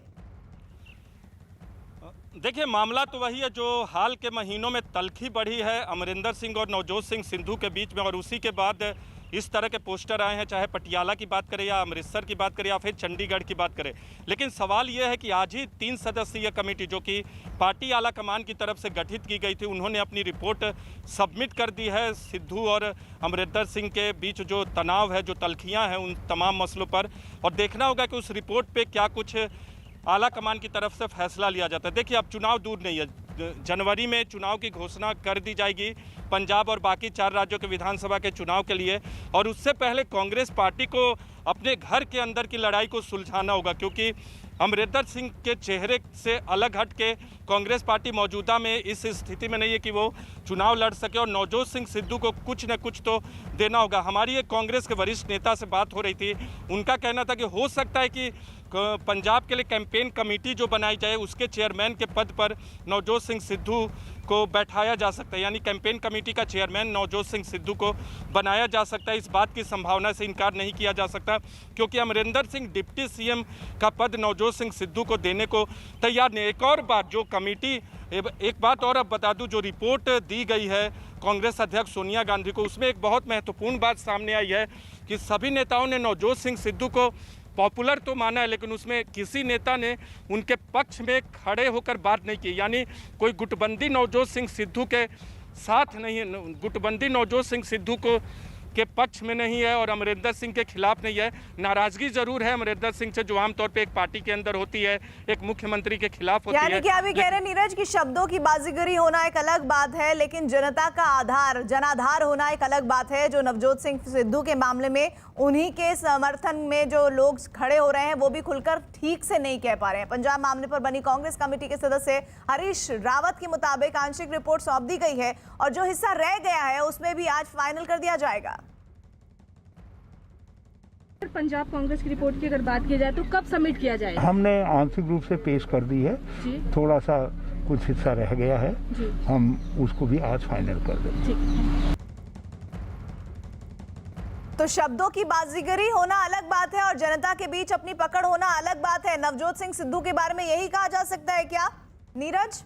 देखिए, मामला तो वही है जो हाल के महीनों में तल्खी बढ़ी है अमरिंदर सिंह और नवजोत सिंह सिद्धू के बीच में, और उसी के बाद इस तरह के पोस्टर आए हैं, चाहे पटियाला की बात करें या अमृतसर की बात करें या फिर चंडीगढ़ की बात करें। लेकिन सवाल यह है कि आज ही 3 सदस्यीय कमेटी जो कि पार्टी आला कमान की तरफ से गठित की गई थी, उन्होंने अपनी रिपोर्ट सबमिट कर दी है सिद्धू और अमरिंदर सिंह के बीच जो तनाव है, जो तल्खियाँ हैं उन तमाम मसलों पर, और देखना होगा कि उस रिपोर्ट पर क्या कुछ आला कमान की तरफ से फैसला लिया जाता है। देखिए, अब चुनाव दूर नहीं है, जनवरी में चुनाव की घोषणा कर दी जाएगी पंजाब और बाकी 4 राज्यों के विधानसभा के चुनाव के लिए, और उससे पहले कांग्रेस पार्टी को अपने घर के अंदर की लड़ाई को सुलझाना होगा, क्योंकि अमरिंदर सिंह के चेहरे से अलग हट के कांग्रेस पार्टी मौजूदा में इस स्थिति में नहीं है कि वो चुनाव लड़ सके, और नवजोत सिंह सिद्धू को कुछ न कुछ तो देना होगा। हमारी एक कांग्रेस के वरिष्ठ नेता से बात हो रही थी, उनका कहना था कि हो सकता है कि पंजाब के लिए कैंपेन कमेटी जो बनाई जाए उसके चेयरमैन के पद पर नवजोत सिंह सिद्धू को बैठाया जा सकता है, यानी कैंपेन कमेटी का चेयरमैन नवजोत सिंह सिद्धू को बनाया जा सकता है। इस बात की संभावना से इनकार नहीं किया जा सकता, क्योंकि अमरिंदर सिंह डिप्टी सीएम का पद नवजोत सिंह सिद्धू को देने को तैयार नहीं। एक और बात जो कमेटी, एक बात और अब बता दूं, जो रिपोर्ट दी गई है कांग्रेस अध्यक्ष सोनिया गांधी को, उसमें एक बहुत महत्वपूर्ण बात सामने आई है कि सभी नेताओं ने नवजोत सिंह सिद्धू को पॉपुलर तो माना है, लेकिन उसमें किसी नेता ने उनके पक्ष में खड़े होकर बात नहीं की, यानी कोई गुटबंदी नवजोत सिंह सिद्धू के साथ नहीं है, गुटबंदी नवजोत सिंह सिद्धू को के पक्ष में नहीं है और अमरिंदर सिंह के खिलाफ नहीं है। नाराजगी जरूर है अमरिंदर सिंह से, जो आमतौर पे एक पार्टी के अंदर होती है, एक मुख्यमंत्री के खिलाफ होती है। यानी कि अभी कह रहे नीरज की शब्दों की बाजीगरी होना एक अलग बात है, लेकिन जनता का आधार, जनाधार होना एक अलग बात है। जो नवजोत सिंह सिद्धू के मामले में उन्हीं के समर्थन में जो लोग खड़े हो रहे हैं वो भी खुलकर ठीक से नहीं कह पा रहे हैं। पंजाब मामले पर बनी कांग्रेस कमेटी के सदस्य हरीश रावत के मुताबिक आंशिक रिपोर्ट सौंप दी गई है और जो हिस्सा रह गया है उसमें भी आज फाइनल कर दिया जाएगा। पंजाब कांग्रेस की रिपोर्ट की अगर बात की जाए तो कब सबमिट किया जाएगा? हमने आंशिक रूप से पेश कर दी है, थोड़ा सा कुछ हिस्सा रह गया है, हम उसको भी आज फाइनल कर देंगे। तो शब्दों की बाजीगरी होना अलग बात है और जनता के बीच अपनी पकड़ होना अलग बात है। नवजोत सिंह सिद्धू के बारे में यही कहा जा सकता है क्या नीरज?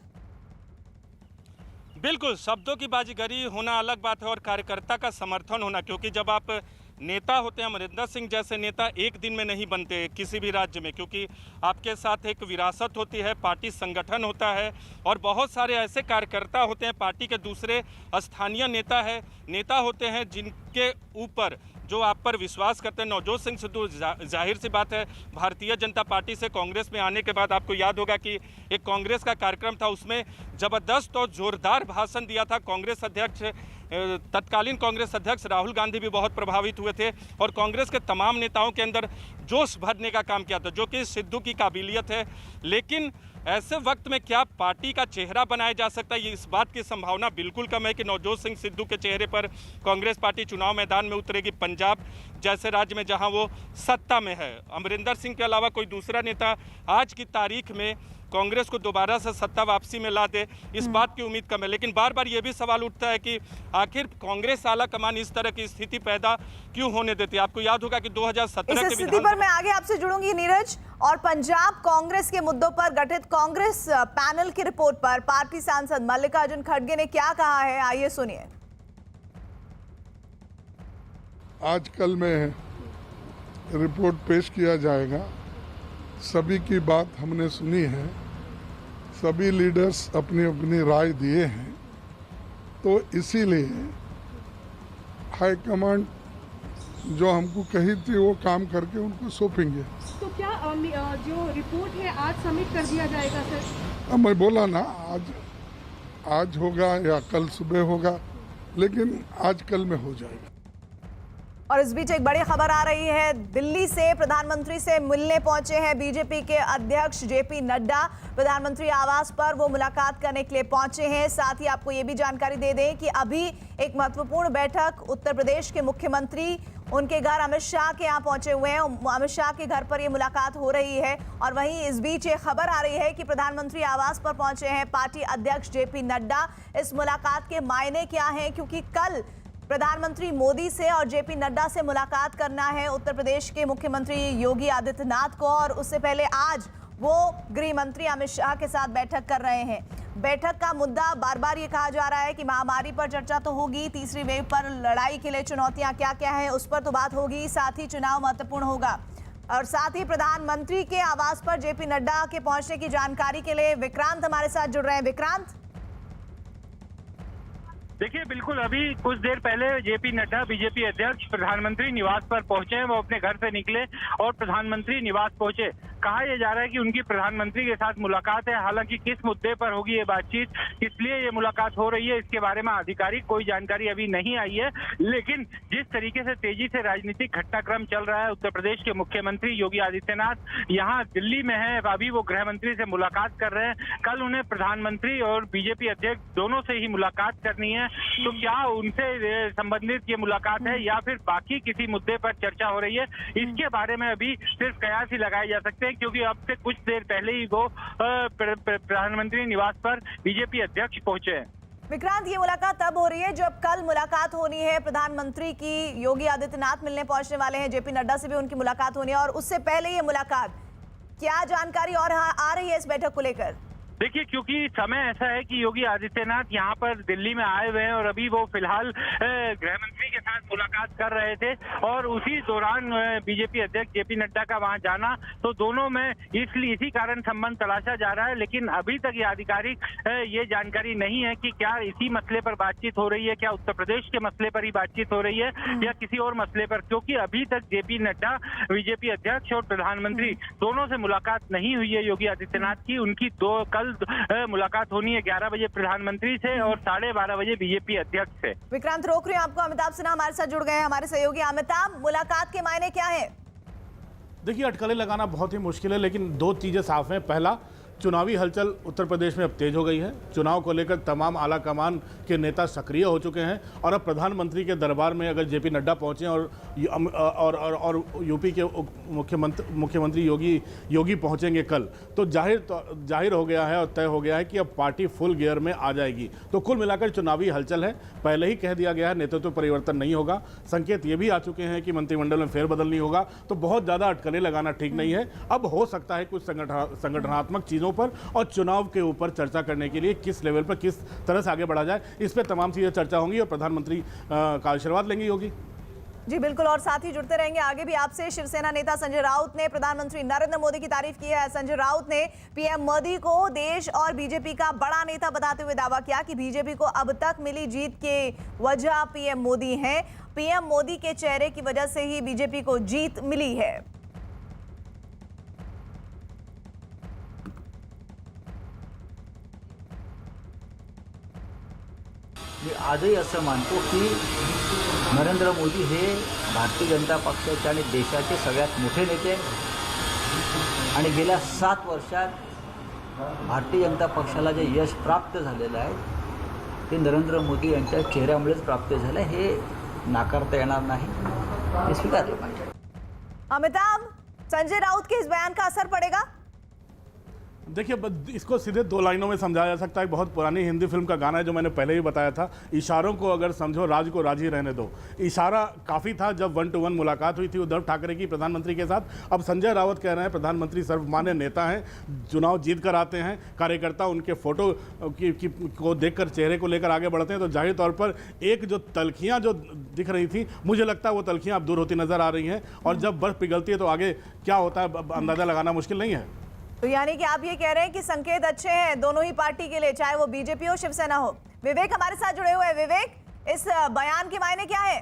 बिल्कुल, शब्दों की बाजीगरी होना अलग बात है और कार्यकर्ता का समर्थन होना, क्योंकि जब आप नेता होते हैं, अमरिंदर सिंह जैसे नेता एक दिन में नहीं बनते किसी भी राज्य में, क्योंकि आपके साथ एक विरासत होती है, पार्टी संगठन होता है और बहुत सारे ऐसे कार्यकर्ता होते हैं, पार्टी के दूसरे स्थानीय नेता होते हैं जिनके ऊपर जो आप पर विश्वास करते हैं। नवजोत सिंह सिद्धू जाहिर सी बात है भारतीय जनता पार्टी से कांग्रेस में आने के बाद आपको याद होगा कि एक कांग्रेस का कार्यक्रम था, उसमें ज़बरदस्त और ज़ोरदार भाषण दिया था कांग्रेस अध्यक्ष, तत्कालीन कांग्रेस अध्यक्ष राहुल गांधी भी बहुत प्रभावित हुए थे और कांग्रेस के तमाम नेताओं के अंदर जोश भरने का काम किया था, जो कि सिद्धू की काबिलियत है। लेकिन ऐसे वक्त में क्या पार्टी का चेहरा बनाया जा सकता है, इस बात की संभावना बिल्कुल कम है कि नवजोत सिंह सिद्धू के चेहरे पर कांग्रेस पार्टी चुनाव मैदान में उतरेगी। पंजाब जैसे राज्य में जहां वो सत्ता में है, अमरिंदर सिंह के अलावा कोई दूसरा नेता आज की तारीख में कांग्रेस को दोबारा से सत्ता वापसी में ला दे, इस बात की उम्मीद कम है। लेकिन बार बार ये भी सवाल उठता है कि आखिर कांग्रेस आला कमान इस तरह की स्थिति पैदा क्यों होने देती है। आपको याद होगा कि 2017 इस स्थिति पर मैं आगे आपसे जुड़ूंगी नीरज। और पंजाब कांग्रेस के मुद्दों पर गठित कांग्रेस पैनल की रिपोर्ट पर पार्टी सांसद मल्लिकार्जुन खड़गे ने क्या कहा है, आइए सुनिए। आज कल में रिपोर्ट पेश किया जाएगा, सभी की बात हमने सुनी है, सभी लीडर्स अपनी अपनी राय दिए हैं, तो इसीलिए हाईकमांड जो हमको कही थी वो काम करके उनको सौंपेंगे। तो क्या जो रिपोर्ट है आज सबमिट कर दिया जाएगा सर? मैं बोला ना आज होगा या कल सुबह होगा, लेकिन आज कल में हो जाएगा। और इस बीच एक बड़ी खबर आ रही है, दिल्ली से प्रधानमंत्री से मिलने पहुंचे हैं बीजेपी के अध्यक्ष जेपी नड्डा। प्रधानमंत्री आवास पर वो मुलाकात करने के लिए पहुंचे हैं। साथ ही आपको ये भी जानकारी दे दें कि अभी एक महत्वपूर्ण बैठक उत्तर प्रदेश के मुख्यमंत्री उनके घर अमित शाह के यहाँ पहुंचे हुए हैं। अमित शाह के घर पर ये मुलाकात हो रही है और वहीं इस बीच ये खबर आ रही है कि प्रधानमंत्री आवास पर पहुंचे हैं पार्टी अध्यक्ष जेपी नड्डा। इस मुलाकात के मायने क्या हैं, क्योंकि कल प्रधानमंत्री मोदी से और जेपी नड्डा से मुलाकात करना है उत्तर प्रदेश के मुख्यमंत्री योगी आदित्यनाथ को, और उससे पहले आज वो गृह मंत्री अमित शाह के साथ बैठक कर रहे हैं। बैठक का मुद्दा बार बार ये कहा जा रहा है कि महामारी पर चर्चा तो होगी, तीसरी वेव पर लड़ाई के लिए चुनौतियां क्या क्या हैं उस पर तो बात होगी, साथ ही चुनाव महत्वपूर्ण होगा। और साथ ही प्रधानमंत्री के आवास पर जेपी नड्डा के पहुंचने की जानकारी के लिए विक्रांत हमारे साथ जुड़ रहे हैं। विक्रांत, देखिए, बिल्कुल अभी कुछ देर पहले जेपी नड्डा बीजेपी अध्यक्ष प्रधानमंत्री निवास पर पहुंचे हैं। वो अपने घर से निकले और प्रधानमंत्री निवास पहुंचे। कहा यह जा रहा है कि उनकी प्रधानमंत्री के साथ मुलाकात है। हालांकि किस मुद्दे पर होगी ये बातचीत, इसलिए ये मुलाकात हो रही है, इसके बारे में आधिकारिक कोई जानकारी अभी नहीं आई है। लेकिन जिस तरीके से तेजी से राजनीतिक घटनाक्रम चल रहा है, उत्तर प्रदेश के मुख्यमंत्री योगी आदित्यनाथ यहाँ दिल्ली में है, अभी वो गृह मंत्री से मुलाकात कर रहे हैं। कल उन्हें प्रधानमंत्री और बीजेपी अध्यक्ष दोनों से ही मुलाकात करनी है। तो क्या उनसे संबंधित ये मुलाकात है या फिर बाकी किसी मुद्दे पर चर्चा हो रही है, इसके बारे में अभी सिर्फ कयास ही लगाए जा सकते हैं, क्योंकि अब से कुछ देर पहले ही वो प्रधानमंत्री निवास पर बीजेपी अध्यक्ष पहुंचे हैं। विक्रांत, ये मुलाकात तब हो रही है जब कल मुलाकात होनी है प्रधानमंत्री की, योगी आदित्यनाथ मिलने पहुंचने वाले हैं, जेपी नड्डा से भी उनकी मुलाकात होनी है, और उससे पहले ये मुलाकात, क्या जानकारी और आ रही है इस बैठक को लेकर? देखिए, क्योंकि समय ऐसा है कि योगी आदित्यनाथ यहाँ पर दिल्ली में आए हुए हैं और अभी वो फिलहाल गृह मंत्री के साथ साथ मुलाकात कर रहे थे और उसी दौरान बीजेपी अध्यक्ष जेपी नड्डा का वहां जाना, तो दोनों में इसी कारण संबंध तलाशा जा रहा है। लेकिन अभी तक ये आधिकारिक ये जानकारी नहीं है कि क्या इसी मसले पर बातचीत हो रही है, क्या उत्तर प्रदेश के मसले पर ही बातचीत हो रही है या किसी और मसले पर, क्योंकि अभी तक जेपी नड्डा बीजेपी अध्यक्ष और प्रधानमंत्री दोनों से मुलाकात नहीं हुई है योगी आदित्यनाथ की। उनकी कल मुलाकात होनी है 11 बजे प्रधानमंत्री से और 12:30 बजे बीजेपी अध्यक्ष से। विक्रांत, रोक रही हूं आपको। अमिताभ सिन्हा हमारे साथ जुड़ गए हैं, हमारे सहयोगी। अमिताभ, मुलाकात के मायने क्या है? देखिए, अटकलें लगाना बहुत ही मुश्किल है, लेकिन दो चीज़ें साफ हैं। पहला, चुनावी हलचल उत्तर प्रदेश में अब तेज हो गई है। चुनाव को लेकर तमाम आला कमान के नेता सक्रिय हो चुके हैं और अब प्रधानमंत्री के दरबार में अगर जेपी नड्डा पहुंचे और यूपी के मुख्यमंत्री योगी पहुंचेंगे कल, तो जाहिर हो गया है और तय हो गया है कि अब पार्टी फुल गियर में आ जाएगी। तो कुल मिलाकर चुनावी हलचल है। पहले ही कह दिया गया है नेतृत्व परिवर्तन नहीं होगा। संकेत ये भी आ चुके हैं कि मंत्रिमंडल में फेरबदल नहीं होगा। तो बहुत ज़्यादा अटकलें लगाना ठीक नहीं है। अब हो सकता है कुछ संगठनात्मक चीज़ों पर और चुनाव के ऊपर चर्चा करने के लिए किस लेवल पर किस तरह से आगे बढ़ा जाए, इस पर तमाम चीजें चर्चा होंगी और प्रधानमंत्री का आशीर्वाद लेंगे योगी। जी बिल्कुल, और साथ ही जुड़ते रहेंगे आगे भी आपसे। शिवसेना नेता संजय राउत ने प्रधानमंत्री नरेंद्र मोदी की तारीफ की है। संजय राउत ने पीएम मोदी को देश और बीजेपी का बड़ा नेता बताते हुए दावा किया कि बीजेपी को अब तक मिली जीत के वजह पीएम मोदी हैं। पीएम मोदी के चेहरे की वजह से ही बीजेपी को जीत मिली है। मी आजही असं मानतो की नरेंद्र मोदी हे भारतीय जनता पक्षाचे आणि देशाचे सगळ्यात मोठे नेते आणि गेल्या 7 वर्षात भारतीय जनता पक्षाला जे यश प्राप्त झालेलं आहे ते नरेंद्र मोदी यांच्या चेहऱ्यामुळेच प्राप्त झालं, हे नाकारता येणार नाही, हे स्वीकारलं पाहिजे। अमिताभ, संजय राउत के इस बयान का असर पड़ेगा? देखिए, इसको सीधे 2 लाइनों में समझाया जा सकता है। बहुत पुरानी हिंदी फिल्म का गाना है जो मैंने पहले ही बताया था, इशारों को अगर समझो राज को राज ही रहने दो। इशारा काफ़ी था जब 1-to-1 मुलाकात हुई थी उद्धव ठाकरे की प्रधानमंत्री के साथ। अब संजय राउत कह रहे हैं प्रधानमंत्री सर्वमान्य नेता हैं, चुनाव जीत कर आते हैं, कार्यकर्ता उनके फोटो को देखकर चेहरे को लेकर आगे बढ़ते हैं। तो जाहिर तौर पर एक जो तलखियाँ जो दिख रही थी, मुझे लगता है वो तलखियाँ अब दूर होती नजर आ रही हैं और जब बर्फ पिघलती है तो आगे क्या होता है अंदाज़ा लगाना मुश्किल नहीं है। तो यानी कि आप ये कह रहे हैं कि संकेत अच्छे हैं दोनों ही पार्टी के लिए, चाहे वो बीजेपी हो शिवसेना हो। विवेक हमारे साथ जुड़े हुए हैं। विवेक, इस बयान के मायने क्या है?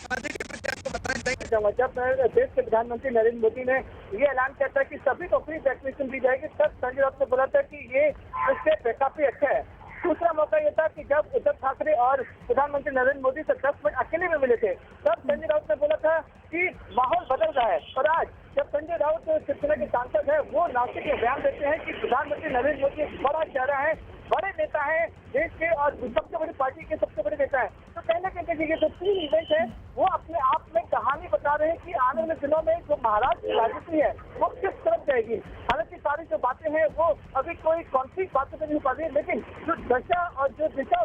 जब देश के प्रधानमंत्री नरेंद्र मोदी ने ये ऐलान किया था कि सभी को फ्री वैक्सीनेशन दी जाएगी, तब संजय राउत ने बोला था कि ये इससे काफी अच्छा है। दूसरा मौका ये था कि जब उद्धव ठाकरे और प्रधानमंत्री नरेंद्र मोदी से 10 मिनट अकेले में मिले थे, तब संजय राउत ने बोला था कि माहौल बदल रहा है। और आज जब संजय राउत शिवसेना के सांसद है, वो नासिक में बयान देते हैं कि प्रधानमंत्री नरेंद्र मोदी एक बड़ा चेहरा है, बड़े नेता है देश के और सबसे बड़ी पार्टी के सबसे बड़े नेता है। तो कहने के देखिए जो 3 इवेंट है वो अपने आप में कहानी बता रहे हैं कि आने वाले दिनों में जो महाराष्ट्र की राजनीति है वो किस तरफ जाएगी। हालांकि सारी जो बातें हैं वो अभी कोई कॉन्फ्लिक्ट बातों से नहीं पा रही है, लेकिन जो दशा और जो दिशा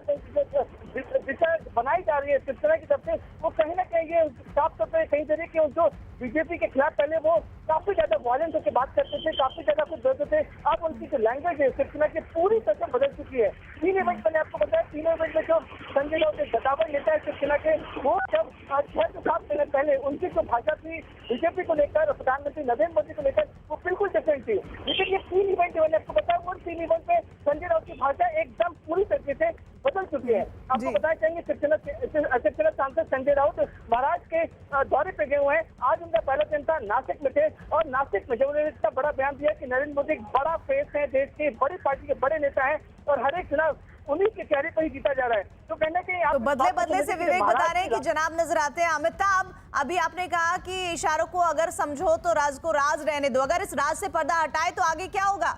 बनाई जा रही है शिवसेना की तरफ से, वो कहीं ना कहीं ये साफ तौर पर कहीं दे रही है कि जो बीजेपी के खिलाफ पहले वो काफी ज्यादा वायलेंस होकर बात करते थे, काफी ज्यादा कुछ बोलते थे, अब उनकी जो लैंग्वेज है शिवसेना की पूरी तरह से बदल चुकी है। 3 इवेंट मैंने आपको बताया, 3 इवेंट में जो संजय राउत गदावर नेता है शिवसेना के, वो जब 6 से 7 महीने पहले उनकी जो भाषा थी बीजेपी को लेकर और प्रधानमंत्री नरेंद्र मोदी को लेकर, वो बिल्कुल डिफरेंट थी। लेकिन ये 3 इवेंट मैंने आपको बताया, वो 3 इवेंट में संजय राउत की भाषा एकदम पूरी तरीके से बदल चुकी है। आपको बताना चाहेंगे शिवसेना सांसद संजय राउत महाराष्ट्र के दौरे पे गए हुए हैं। आज उनका पहला दिन था, नासिक में थे और नासिक में जब उन्होंने इतना बड़ा बयान दिया कि नरेंद्र मोदी एक बड़ा फेस है, देश की बड़ी पार्टी के बड़े नेता है और हर एक चुनाव उन्हीं के चेहरे पर ही जीता जा रहा है। तो कहना कि तो बदले से विवेक बता रहे हैं कि जनाब नजर आते हैं। अमिताभ, अभी आपने कहा कि इशारों को अगर समझो तो राज को राज रहने दो, अगर इस राज से पर्दा हटाए तो आगे क्या होगा?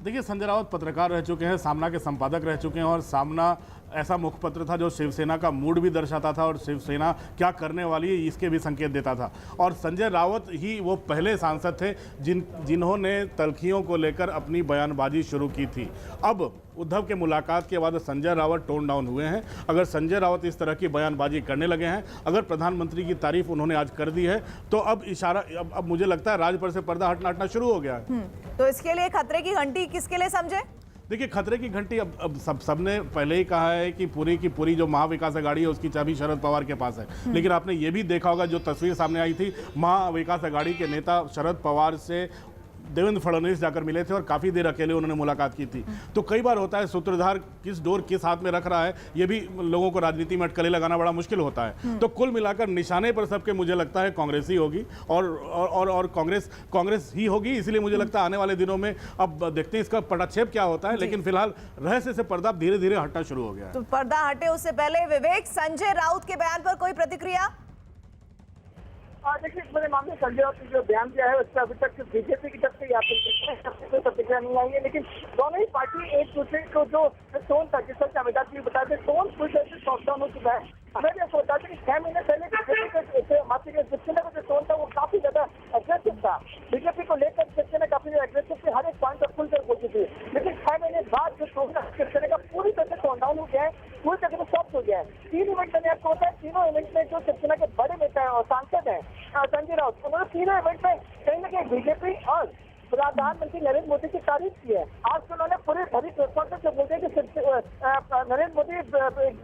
देखिए, संजय राउत पत्रकार रह चुके हैं, सामना के संपादक रह चुके हैं और सामना ऐसा मुखपत्र था जो शिवसेना का मूड भी दर्शाता था और शिवसेना क्या करने वाली है इसके भी संकेत देता था। और संजय राउत ही वो पहले सांसद थे जिन्होंने तलखियों को लेकर अपनी बयानबाजी शुरू की थी। अब उद्धव के मुलाकात के बाद संजय राउत टोन डाउन हुए हैं। अगर संजय राउत इस तरह की बयानबाजी करने लगे हैं, अगर प्रधानमंत्री की तारीफ उन्होंने आज कर दी है, तो अब इशारा अब मुझे लगता है राज पर से पर्दा हटना शुरू हो गया है। तो इसके लिए खतरे की घंटी किसके लिए समझे? देखिए, खतरे की घंटी अब सबने पहले ही कहा है कि पूरी जो महाविकास अघाड़ी है उसकी चाबी शरद पवार के पास है। लेकिन आपने ये भी देखा होगा, जो तस्वीर सामने आई थी, महाविकास अघाड़ी के नेता शरद पवार से देवेंद्र फडणवीस जाकर मिले थे और काफ़ी देर अकेले उन्होंने मुलाकात की थी। तो कई बार होता है सूत्रधार किस डोर किस हाथ में रख रहा है, ये भी लोगों को राजनीति में अटकलें लगाना बड़ा मुश्किल होता है। तो कुल मिलाकर निशाने पर सबके मुझे लगता है कांग्रेस ही होगी और कांग्रेस ही होगी। इसलिए मुझे लगता है आने वाले दिनों में अब देखते हैं इसका पटाक्षेप क्या होता है। लेकिन फिलहाल रहस्य से पर्दा धीरे धीरे हटना शुरू हो गया है। तो पर्दा हटे उससे पहले विवेक, संजय राउत के बयान पर कोई प्रतिक्रिया? देखिए, इस मामले संजय राउत ने जो बयान दिया है उससे अभी तक बीजेपी की तरफ से या फिर कोई प्रतिक्रिया नहीं आई है। लेकिन दोनों ही पार्टी एक दूसरे को जो टोन था, जिस तरह से अमिताभ जी बता दें, टोन पूरी तरह से सॉफ्ट डाउन हो चुका है। हमें भी सोचा था कि 6 महीने पहले शिवसेना का जो टोन था वो काफी ज्यादा एग्रेसिव था। बीजेपी को लेकर शिवसेना काफी ज्यादा एग्रेसिव थी, हर एक पॉइंट पर खुलकर बोलती थी। लेकिन 6 महीने बाद जो टोन था शिवसेना का पूरी तरह से टोन डाउन हो गया है, पूरी तरह से सॉफ्ट हो गया है। 3 इवेंट मैंने आपको बताया, तीनों इवेंट में जो शिवसेना के बड़े नेता है और सांसद है संजय राउत, उन्होंने तीनों इवेंट में कहीं ना कहीं बीजेपी और प्रधानमंत्री नरेंद्र मोदी की तारीफ की है। आज तो उन्होंने पूरे भरी प्रेस कॉन्फ्रेंस में बोलते हैं कि नरेंद्र मोदी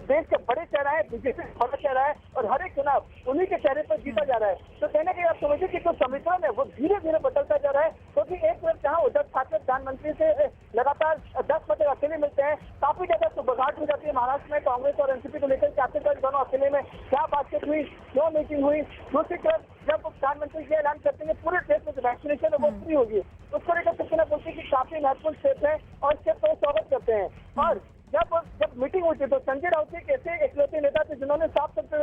देश के बड़े चेहरा है, बीजेपी बड़ा चेहरा है और हर एक चुनाव उन्हीं के चेहरे पर जीता जा रहा है। तो कहने के आप समझिए कि जो समीकरण है वो धीरे धीरे बदलता जा रहा है, क्योंकि एक तरफ जहाँ उद्धव ठाकरे प्रधानमंत्री से लगातार 10 पद अकेले मिलते हैं, काफी ज्यादा सुबगाहट हो जाती है महाराष्ट्र में कांग्रेस और एनसीपी को लेकर कि आखिरकार दोनों अकेले में क्या बातचीत हुई, क्यों मीटिंग हुई। दूसरी तरफ जब प्रधानमंत्री ये ऐलान करते हैं पूरे देश में जो वैक्सीनेशन है वो फ्री होगी, उसको लेकर शिवसेना बोलती है कि काफी महत्वपूर्ण स्टेप है और इसके तो स्वागत करते हैं। और जब मीटिंग हुई थी तो संजय राउत एक ऐसे इकलौते नेता थे जिन्होंने साफ तौर पर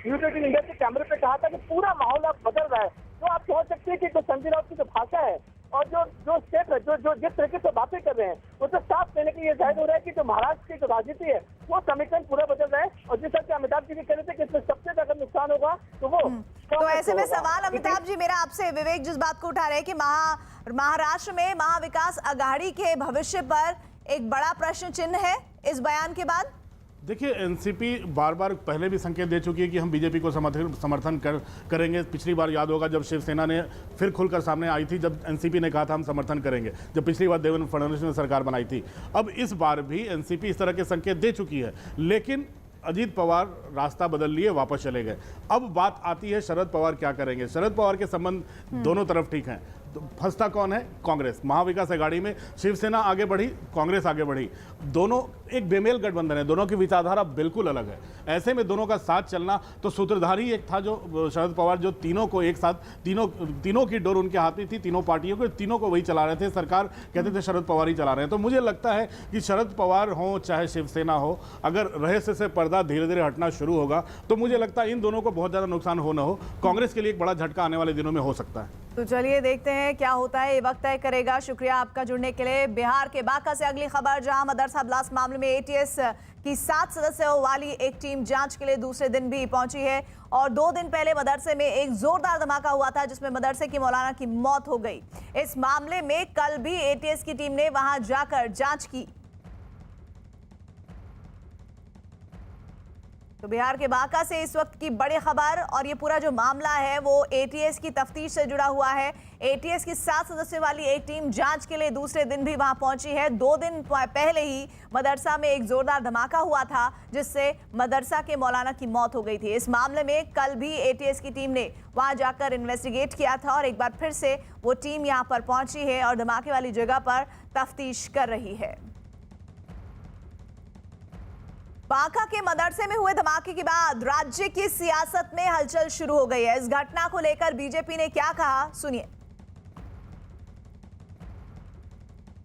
न्यूज 18 इंडिया के कैमरे पे कहा था कि पूरा माहौल अब बदल रहा है। तो आप समझ सकते हैं कि जो संजय राउत की जो भाषा है और जो स्टेप है, जो जिस तरीके से बातें कर रहे हैं, उससे साफ कहने की ये जाहिर हो रहा है कि जो महाराष्ट्र की जो राजनीति है वो समीकरण पूरा बदल रहा है। और जिस तरह से अमिताभ जी भी कह रहे थे कि इसमें सबसे ज्यादा नुकसान होगा तो वो तो ऐसे में सवाल अमिताभ जी मेरा आपसे, विवेक जिस बात को उठा रहे हैं कि महाराष्ट्र में महाविकास अघाड़ी के भविष्य पर एक बड़ा प्रश्न चिन्ह है इस बयान के बाद। देखिए, एनसीपी बार बार पहले भी संकेत दे चुकी है कि हम बीजेपी को समर्थन करेंगे। पिछली बार याद होगा जब शिवसेना ने फिर खुलकर सामने आई थी, जब एनसीपी ने कहा था हम समर्थन करेंगे, जब पिछली बार देवेंद्र फडणवीस ने सरकार बनाई थी। अब इस बार भी एनसीपी इस तरह के संकेत दे चुकी है, लेकिन अजीत पवार रास्ता बदल लिए वापस चले गए। अब बात आती है शरद पवार क्या करेंगे। शरद पवार के संबंध दोनों तरफ ठीक हैं। तो फंसता कौन है? कांग्रेस। महाविकास अघाड़ी में शिवसेना आगे बढ़ी, कांग्रेस आगे बढ़ी, दोनों एक बेमेल गठबंधन है, दोनों की विचारधारा बिल्कुल अलग है। ऐसे में दोनों का साथ चलना, तो सूत्रधारी एक था जो शरद पवार, जो तीनों को एक साथ, तीनों की डोर उनके हाथ में थी, तीनों पार्टियों को, तीनों को वही चला रहे थे। सरकार कहते थे शरद पवार ही चला रहे हैं। तो मुझे लगता है कि शरद पवार हो चाहे शिवसेना हो, अगर रहस्य से पर्दा धीरे धीरे हटना शुरू होगा तो मुझे लगता है इन दोनों को बहुत ज़्यादा नुकसान हो ना हो, कांग्रेस के लिए एक बड़ा झटका आने वाले दिनों में हो सकता है। तो चलिए देखते हैं क्या होता है, ये वक्त तय करेगा। शुक्रिया आपका जुड़ने के लिए। बिहार के बांका से अगली खबर, जहां मदरसा ब्लास्ट मामले में एटीएस की 7 सदस्यों वाली एक टीम जांच के लिए दूसरे दिन भी पहुंची है। और 2 दिन पहले मदरसे में एक जोरदार धमाका हुआ था जिसमें मदरसे की मौलाना की मौत हो गई। इस मामले में कल भी एटीएस की टीम ने वहां जाकर जांच की। तो बिहार के बांका से इस वक्त की बड़ी खबर, और ये पूरा जो मामला है वो एटीएस की तफ्तीश से जुड़ा हुआ है। एटीएस की 7 सदस्यों वाली एक टीम जांच के लिए दूसरे दिन भी वहां पहुंची है। 2 दिन पहले ही मदरसा में एक जोरदार धमाका हुआ था जिससे मदरसा के मौलाना की मौत हो गई थी। इस मामले में कल भी एटीएस की टीम ने वहां जाकर इन्वेस्टिगेट किया था और एक बार फिर से वो टीम यहां पर पहुंची है और धमाके वाली जगह पर तफ्तीश कर रही है। बांका के मदरसे में हुए धमाके के बाद राज्य की सियासत में हलचल शुरू हो गई है। इस घटना को लेकर बीजेपी ने क्या कहा, सुनिए।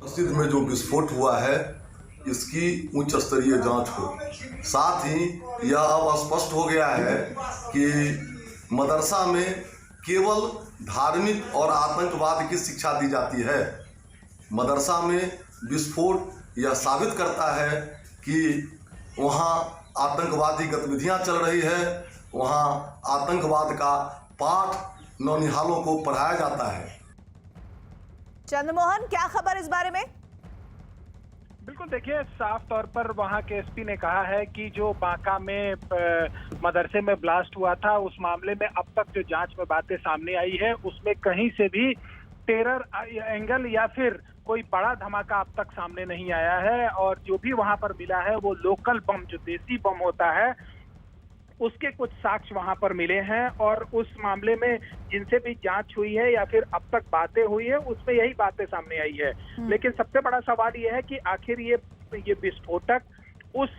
मस्जिद में जो विस्फोट हुआ है इसकी उच्च स्तरीय जांच हो। साथ ही यह अब स्पष्ट हो गया है कि मदरसा में केवल धार्मिक और आतंकवाद की शिक्षा दी जाती है। मदरसा में विस्फोट यह साबित करता है कि वहाँ आतंकवादी गतिविधियां चल रही है, वहाँ आतंकवाद का पाठ नौनिहालों को पढ़ाया जाता है। चंद्रमोहन, क्या खबर इस बारे में? बिल्कुल, देखिए साफ तौर पर वहाँ के एसपी ने कहा है कि जो बांका में मदरसे में ब्लास्ट हुआ था उस मामले में अब तक जो जांच में बातें सामने आई है उसमें कहीं से भी टेरर एंगल या फिर कोई बड़ा धमाका अब तक सामने नहीं आया है, और जो भी वहां पर मिला है वो लोकल बम, जो देसी बम होता है, उसके कुछ साक्ष्य वहां पर मिले हैं। और उस मामले में जिनसे भी जांच हुई है या फिर अब तक बातें हुई है, उसमें यही बातें सामने आई है। लेकिन सबसे बड़ा सवाल ये है कि आखिर ये विस्फोटक उस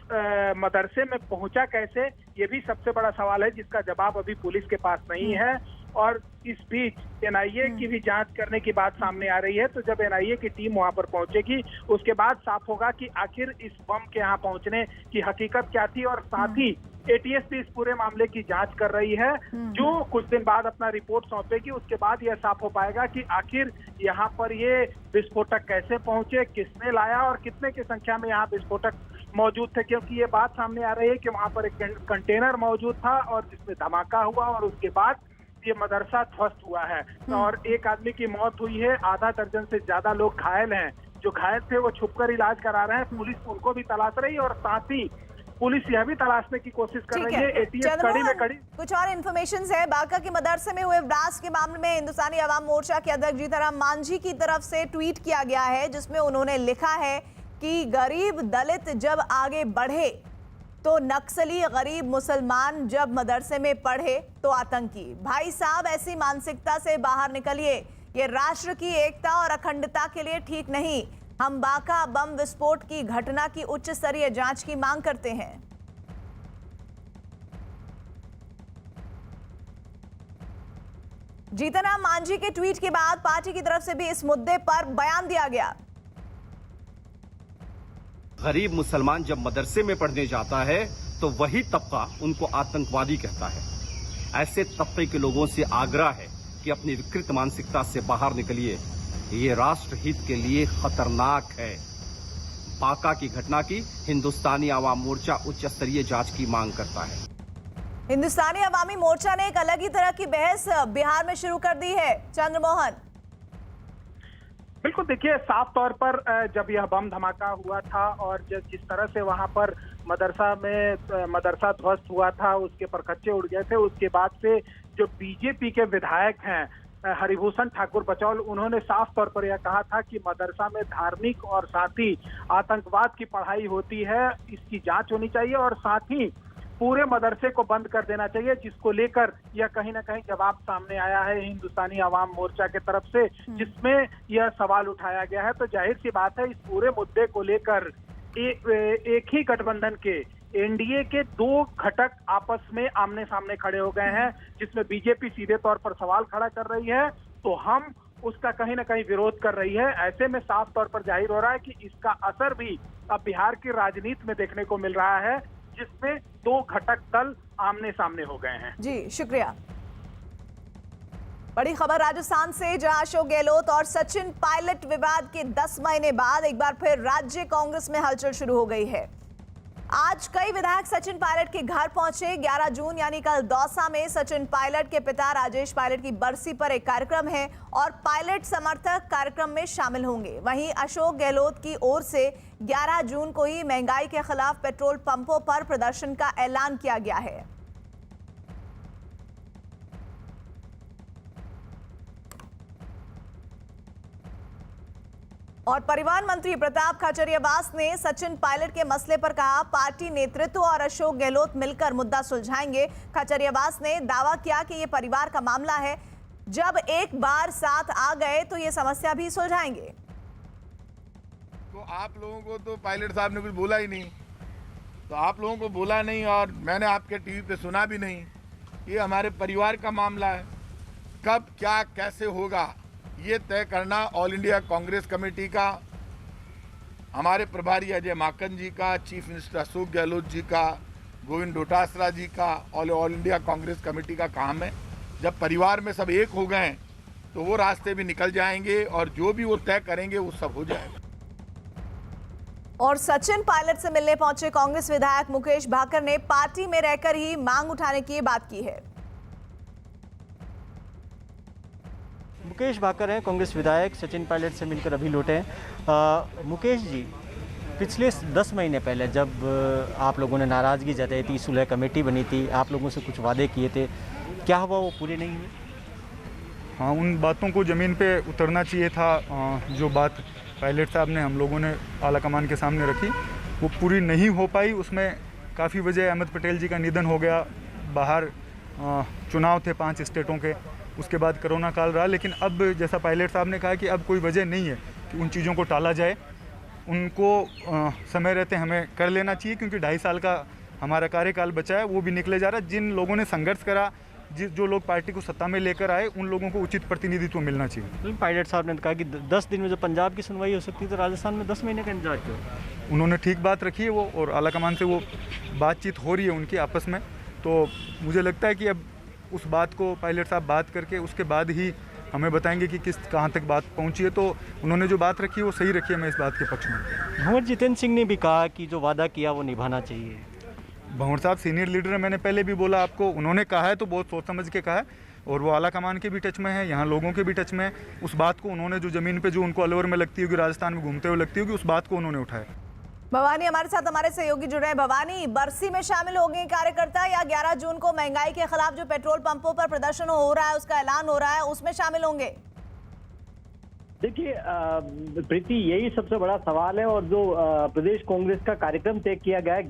मदरसे में पहुंचा कैसे, ये भी सबसे बड़ा सवाल है, जिसका जवाब अभी पुलिस के पास नहीं है। और इस बीच एनआईए की भी जांच करने की बात सामने आ रही है। तो जब एनआईए की टीम वहां पर पहुंचेगी, उसके बाद साफ होगा कि आखिर इस बम के यहाँ पहुंचने की हकीकत क्या थी। और साथ ही एटीएस भी इस पूरे मामले की जांच कर रही है, जो कुछ दिन बाद अपना रिपोर्ट सौंपेगी। उसके बाद यह साफ हो पाएगा कि आखिर यहाँ पर ये विस्फोटक कैसे पहुंचे, किसने लाया और कितने की संख्या में यहाँ विस्फोटक मौजूद थे। क्योंकि ये बात सामने आ रही है कि वहां पर एक कंटेनर मौजूद था और जिसमें धमाका हुआ और उसके बाद ये मदरसा ध्वस्त हुआ है और एक आदमी की मौत हुई है। आधा दर्जन से ज्यादा लोग घायल हैं। जो घायल थे वो छुपकर इलाज करा रहे हैं। पुलिस उनको भी तलाश रही है और साथ ही पुलिस यह भी तलाशने की कोशिश कर रही है। एटीएस कड़ी में कड़ी। कुछ और इन्फॉर्मेशन है बांका के मदरसे में हुए ब्लास्ट के मामले में हिंदुस्तानी अवाम मोर्चा के अध्यक्ष जीतनराम मांझी की तरफ से ट्वीट किया गया है, जिसमें उन्होंने लिखा है कि गरीब दलित जब आगे बढ़े तो नक्सली, गरीब मुसलमान जब मदरसे में पढ़े तो आतंकी। भाई साहब, ऐसी मानसिकता से बाहर निकलिए, ये राष्ट्र की एकता और अखंडता के लिए ठीक नहीं। हम बांका बम विस्फोट की घटना की उच्च स्तरीय जांच की मांग करते हैं। जीतनराम मांझी के ट्वीट के बाद पार्टी की तरफ से भी इस मुद्दे पर बयान दिया गया। गरीब मुसलमान जब मदरसे में पढ़ने जाता है तो वही तबका उनको आतंकवादी कहता है। ऐसे तबके के लोगों से आग्रह है कि अपनी विकृत मानसिकता से बाहर निकलिए, ये राष्ट्र हित के लिए खतरनाक है। बांका की घटना की हिंदुस्तानी अवाम मोर्चा उच्च स्तरीय जांच की मांग करता है। हिंदुस्तानी अवामी मोर्चा ने एक अलग ही तरह की बहस बिहार में शुरू कर दी है। चंद्रमोहन, बिल्कुल, देखिए, साफ तौर पर जब यह बम धमाका हुआ था और जिस तरह से वहां पर मदरसा ध्वस्त हुआ था, उसके परखच्चे उड़ गए थे, उसके बाद से जो बीजेपी के विधायक हैं हरिभूषण ठाकुर बचौल, उन्होंने साफ तौर पर यह कहा था कि मदरसा में धार्मिक और साथ ही आतंकवाद की पढ़ाई होती है, इसकी जांच होनी चाहिए और साथ ही पूरे मदरसे को बंद कर देना चाहिए, जिसको लेकर यह कहीं ना कहीं जवाब सामने आया है हिंदुस्तानी अवाम मोर्चा के तरफ से, जिसमें यह सवाल उठाया गया है। तो जाहिर सी बात है, इस पूरे मुद्दे को लेकर एक ही गठबंधन के एनडीए के दो घटक आपस में आमने सामने खड़े हो गए हैं, जिसमें बीजेपी सीधे तौर पर सवाल खड़ा कर रही है तो हम उसका कहीं ना कहीं विरोध कर रही है। ऐसे में साफ तौर पर जाहिर हो रहा है कि इसका असर भी अब बिहार की राजनीति में देखने को मिल रहा है, जिसमें दो घटक दल आमने सामने हो गए हैं। जी शुक्रिया। बड़ी खबर राजस्थान से, जहां अशोक गहलोत और सचिन पायलट विवाद के 10 महीने बाद एक बार फिर राज्य कांग्रेस में हलचल शुरू हो गई है। आज कई विधायक सचिन पायलट के घर पहुंचे। 11 जून यानी कल दौसा में सचिन पायलट के पिता राजेश पायलट की बरसी पर एक कार्यक्रम है और पायलट समर्थक कार्यक्रम में शामिल होंगे। वहीं अशोक गहलोत की ओर से 11 जून को ही महंगाई के खिलाफ पेट्रोल पंपों पर प्रदर्शन का ऐलान किया गया है। और परिवहन मंत्री प्रताप खाचरियावास ने सचिन पायलट के मसले पर कहा, पार्टी नेतृत्व और अशोक गहलोत मिलकर मुद्दा सुलझाएंगे। खाचरियावास ने दावा किया कि ये परिवार का मामला है, जब एक बार साथ आ गए तो ये समस्या भी सुलझाएंगे। तो आप लोगों को तो पायलट साहब ने कुछ बोला ही नहीं, तो आप लोगों को बोला नहीं और मैंने आपके टीवी पे सुना भी नहीं। ये हमारे परिवार का मामला है, कब क्या कैसे होगा ये तय करना ऑल इंडिया कांग्रेस कमेटी का, हमारे प्रभारी अजय माकन जी का, चीफ मिनिस्टर अशोक गहलोत जी का, गोविंद डोटासरा जी का, ऑल इंडिया कांग्रेस कमेटी का काम है। जब परिवार में सब एक हो गए तो वो रास्ते भी निकल जाएंगे और जो भी वो तय करेंगे वो सब हो जाएगा। और सचिन पायलट से मिलने पहुंचे कांग्रेस विधायक मुकेश भाकर ने पार्टी में रहकर ही मांग उठाने की बात की है। मुकेश भाकर हैं कांग्रेस विधायक, सचिन पायलट से मिलकर अभी लौटे हैं। मुकेश जी, पिछले 10 महीने पहले जब आप लोगों ने नाराज़गी जताई थी, सुलह कमेटी बनी थी, आप लोगों से कुछ वादे किए थे, क्या हुआ वो पूरे नहीं हुए? हाँ, उन बातों को ज़मीन पे उतरना चाहिए था। जो बात पायलट साहब ने हम लोगों ने आला कमान के सामने रखी वो पूरी नहीं हो पाई। उसमें काफ़ी वजह अहमद पटेल जी का निधन हो गया, बाहर चुनाव थे 5 स्टेटों के, उसके बाद कोरोना काल रहा। लेकिन अब जैसा पायलट साहब ने कहा कि अब कोई वजह नहीं है कि उन चीज़ों को टाला जाए, उनको समय रहते हमें कर लेना चाहिए, क्योंकि 2.5 साल का हमारा कार्यकाल बचा है, वो भी निकले जा रहा है। जिन लोगों ने संघर्ष करा, जो लोग पार्टी को सत्ता में लेकर आए, उन लोगों को उचित प्रतिनिधित्व मिलना चाहिए। पायलट साहब ने कहा कि 10 दिन में जो पंजाब की सुनवाई हो सकती है तो राजस्थान में 10 महीने का इंतजार क्यों? उन्होंने ठीक बात रखी है वो, और आलाकमान से वो बातचीत हो रही है उनकी आपस में। तो मुझे लगता है कि अब उस बात को पायलट साहब बात करके उसके बाद ही हमें बताएंगे कि कहाँ तक बात पहुँची है। तो उन्होंने जो बात रखी है वो सही रखी है, मैं इस बात के पक्ष में। भंवर जितेंद्र सिंह ने भी कहा कि जो वादा किया वो निभाना चाहिए। भंवर साहब सीनियर लीडर है, मैंने पहले भी बोला आपको, उन्होंने कहा है तो बहुत सोच समझ के कहा है, और वो आला कमान के भी टच में है, यहाँ लोगों के भी टच में है। उस बात को उन्होंने जो ज़मीन पे जो उनको अलवर में लगती होगी, राजस्थान में घूमते हुए लगती होगी, उस बात को उन्होंने उठाया। भवानी हमारे साथ हमारे सहयोगी जुड़े हैं। भवानी, बरसी में शामिल होंगे कार्यकर्ता या 11 जून को महंगाई के खिलाफ जो पेट्रोल पंपों पर प्रदर्शन हो रहा है, उसका ऐलान हो रहा है, उसमें शामिल होंगे? देखिए प्रीति, यही सबसे बड़ा सवाल है। और जो प्रदेश कांग्रेस का कार्यक्रम तय किया गया है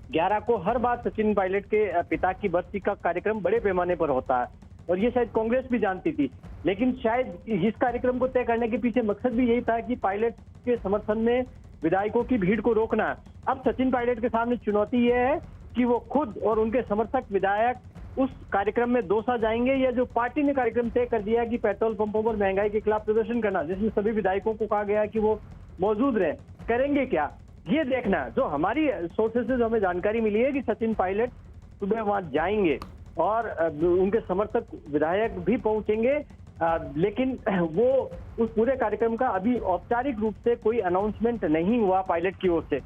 11 को हर बार सचिन पायलट के पिता की बरसी का कार्यक्रम बड़े पैमाने पर होता है, और ये शायद कांग्रेस भी जानती थी। लेकिन शायद इस कार्यक्रम को तय करने के पीछे मकसद भी यही था कि पायलट के समर्थन में विधायकों की भीड़ को रोकना। अब सचिन पायलट के सामने चुनौती ये है कि वो खुद और उनके समर्थक विधायक उस कार्यक्रम में दोसा जाएंगे, या जो पार्टी ने कार्यक्रम तय कर दिया है कि पेट्रोल पंपों पर महंगाई के खिलाफ प्रदर्शन करना, जिसमें सभी विधायकों को कहा गया है कि वो मौजूद रहे, करेंगे क्या, ये देखना। जो हमारी सोर्सेज से हमें जानकारी मिली है कि सचिन पायलट सुबह वहां जाएंगे और उनके समर्थक विधायक भी पहुंचेंगे, लेकिन वो उस पूरे कार्यक्रम का अभी औपचारिक रूप से कोई अनाउंसमेंट नहीं हुआ पायलट की ओर से।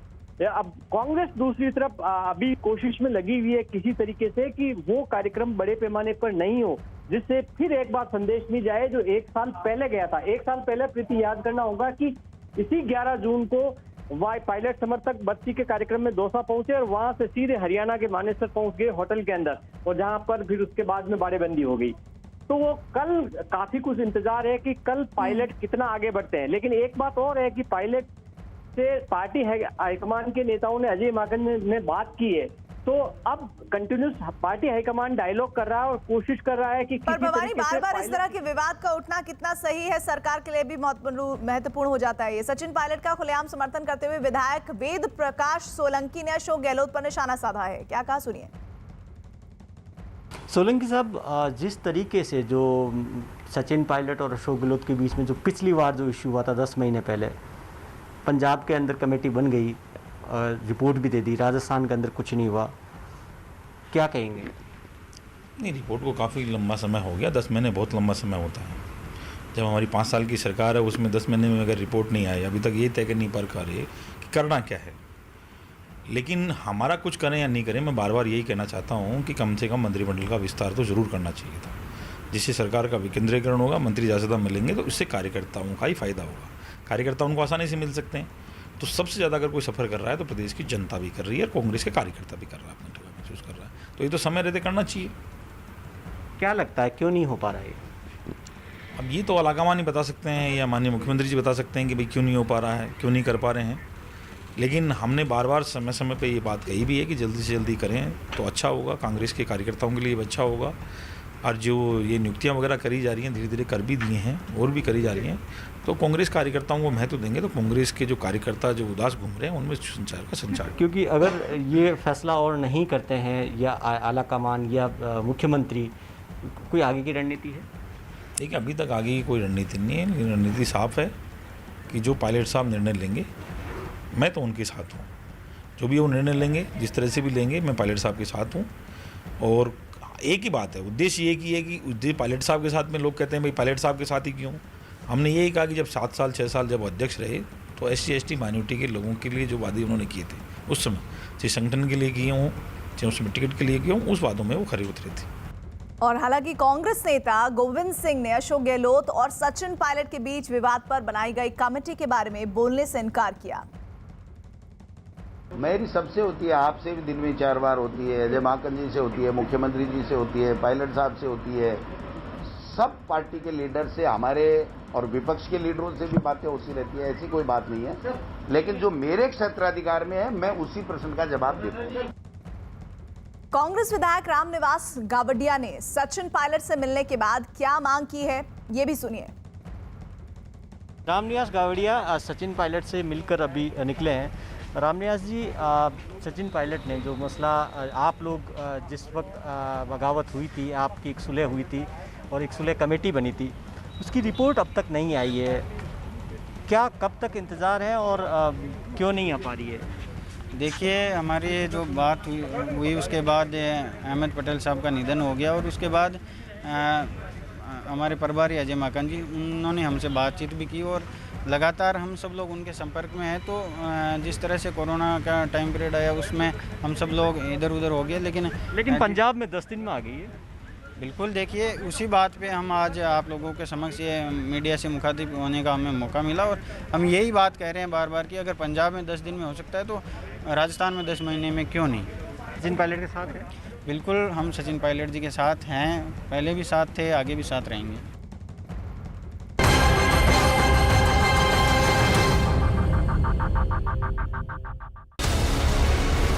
अब कांग्रेस दूसरी तरफ अभी कोशिश में लगी हुई है किसी तरीके से कि वो कार्यक्रम बड़े पैमाने पर नहीं हो, जिससे फिर एक बार संदेश नहीं जाए जो 1 साल पहले गया था। 1 साल पहले प्रीति याद करना होगा कि इसी 11 जून को पायलट समर्थक बस्ती के कार्यक्रम में दौसा पहुंचे और वहां से सीधे हरियाणा के मानेसर पहुंच गए होटल के अंदर, और जहां पर फिर उसके बाद में बाड़ेबंदी हो गई। तो वो कल काफी कुछ इंतजार है कि कल पायलट कितना आगे बढ़ते हैं। लेकिन एक बात और है कि पायलट से पार्टी हाईकमान के नेताओं ने, अजय माकन ने बात की है, तो अब कंटिन्यूस पार्टी हाईकमान डायलॉग कर रहा है और कोशिश कर रहा है कि पर भवानी, बार-बार इस तरह के विवाद का उठना कितना सही है, सरकार के लिए भी महत्वपूर्ण हो जाता है। ये सचिन पायलट का खुलेआम समर्थन करते हुए विधायक वेद प्रकाश सोलंकी ने अशोक गहलोत पर निशाना साधा है, क्या कहा सुनिए। सोलंकी साहब, जिस तरीके से जो सचिन पायलट और अशोक गहलोत के बीच में जो पिछली बार जो इश्यू हुआ था 10 महीने पहले, पंजाब के अंदर कमेटी बन गई, रिपोर्ट भी दे दी, राजस्थान के अंदर कुछ नहीं हुआ, क्या कहेंगे? नहीं, रिपोर्ट को काफ़ी लंबा समय हो गया, 10 महीने बहुत लंबा समय होता है। जब हमारी 5 साल की सरकार है उसमें 10 महीने में अगर रिपोर्ट नहीं आई, अभी तक ये तय कर नहीं पा रहे कि करना क्या है। लेकिन हमारा कुछ करें या नहीं करें, मैं बार बार यही कहना चाहता हूँ कि कम से कम मंत्रिमंडल का विस्तार तो ज़रूर करना चाहिए था, जिससे सरकार का विकेंद्रीकरण होगा, मंत्री ज़्यादा मिलेंगे तो इससे कार्यकर्ताओं का ही फायदा होगा। कार्यकर्ता उनको आसानी से मिल सकते हैं। तो सबसे ज़्यादा अगर कोई सफ़र कर रहा है तो प्रदेश की जनता भी कर रही है और कांग्रेस के कार्यकर्ता भी कर रहा है, अपनी जगह महसूस कर रहा है। तो ये तो समय रहते करना चाहिए। क्या लगता है क्यों नहीं हो पा रहा है? अब ये तो आलाकमान ही बता सकते हैं या माननीय मुख्यमंत्री जी बता सकते हैं कि भाई क्यों नहीं हो पा रहा है, क्यों नहीं कर पा रहे हैं। लेकिन हमने बार बार समय समय पे ये बात कही भी है कि जल्दी से जल्दी करें तो अच्छा होगा, कांग्रेस के कार्यकर्ताओं के लिए अच्छा होगा। और जो ये नियुक्तियां वगैरह करी जा रही हैं, धीरे धीरे कर भी दी हैं और भी करी जा रही हैं, तो कांग्रेस कार्यकर्ताओं को महत्व देंगे तो कांग्रेस के जो कार्यकर्ता जो उदास घूम रहे हैं उनमें संचार का संचार। क्योंकि अगर ये फैसला और नहीं करते हैं या आलाकमान या मुख्यमंत्री, कोई आगे की रणनीति है? देखिए, अभी तक आगे की कोई रणनीति नहीं है, लेकिन रणनीति साफ है कि जो पायलट साहब निर्णय लेंगे मैं तो उनके साथ हूँ। जो भी वो निर्णय लेंगे, जिस तरह से भी लेंगे, मैं पायलट साहब के साथ हूँ। और एक ही बात है, उद्देश्य ये की है कि उद्देश्य पायलट साहब के साथ में लोग कहते हैं भाई पायलट साहब के साथ ही क्यों। हमने यही कहा कि जब 7 साल 6 साल जब अध्यक्ष रहे तो SC/ST माइनॉरिटी के लोगों के लिए जो वादे उन्होंने किए थे उस समय, चाहे संगठन के लिए किए हों चाहे उसमें टिकट के लिए किए हों, उस वादों में वो खरे उतरे थे। और हालांकि कांग्रेस नेता गोविंद सिंह ने अशोक गहलोत और सचिन पायलट के बीच विवाद पर बनाई गई कमेटी के बारे में बोलने से इनकार किया। मेरी सबसे होती है, आपसे भी दिन में 4 बार होती है, अजय माकन जी से होती है, मुख्यमंत्री जी से होती है, पायलट साहब से होती है, सब पार्टी के लीडर से, हमारे और विपक्ष के लीडरों से भी बातें होती रहती है, ऐसी कोई बात नहीं है। लेकिन जो मेरे क्षेत्राधिकार में है मैं उसी प्रश्न का जवाब देता हूँ। कांग्रेस विधायक रामनिवास गावड़िया ने सचिन पायलट से मिलने के बाद क्या मांग की है, ये भी सुनिए। रामनिवास गावड़िया आज सचिन पायलट से मिलकर अभी निकले हैं। रामनिवास जी, सचिन पायलट ने जो मसला आप लोग जिस वक्त बगावत हुई थी, आपकी एक सुलह हुई थी और एक सुलह कमेटी बनी थी, उसकी रिपोर्ट अब तक नहीं आई है। क्या कब तक इंतज़ार है और क्यों नहीं आ पा रही है? देखिए, हमारी जो बात हुई उसके बाद अहमद पटेल साहब का निधन हो गया और उसके बाद हमारे प्रभारी अजय माकन जी, उन्होंने हमसे बातचीत भी की और लगातार हम सब लोग उनके संपर्क में हैं। तो जिस तरह से कोरोना का टाइम पीरियड आया उसमें हम सब लोग इधर उधर हो गए, लेकिन पंजाब में 10 दिन में आ गई है। बिल्कुल, देखिए उसी बात पे हम आज आप लोगों के समक्ष ये मीडिया से मुखातिब होने का हमें मौका मिला और हम यही बात कह रहे हैं बार बार कि अगर पंजाब में 10 दिन में हो सकता है तो राजस्थान में 10 महीने में क्यों नहीं। सचिन पायलट के साथ है? बिल्कुल, हम सचिन पायलट जी के साथ हैं, पहले भी साथ थे, आगे भी साथ रहेंगे।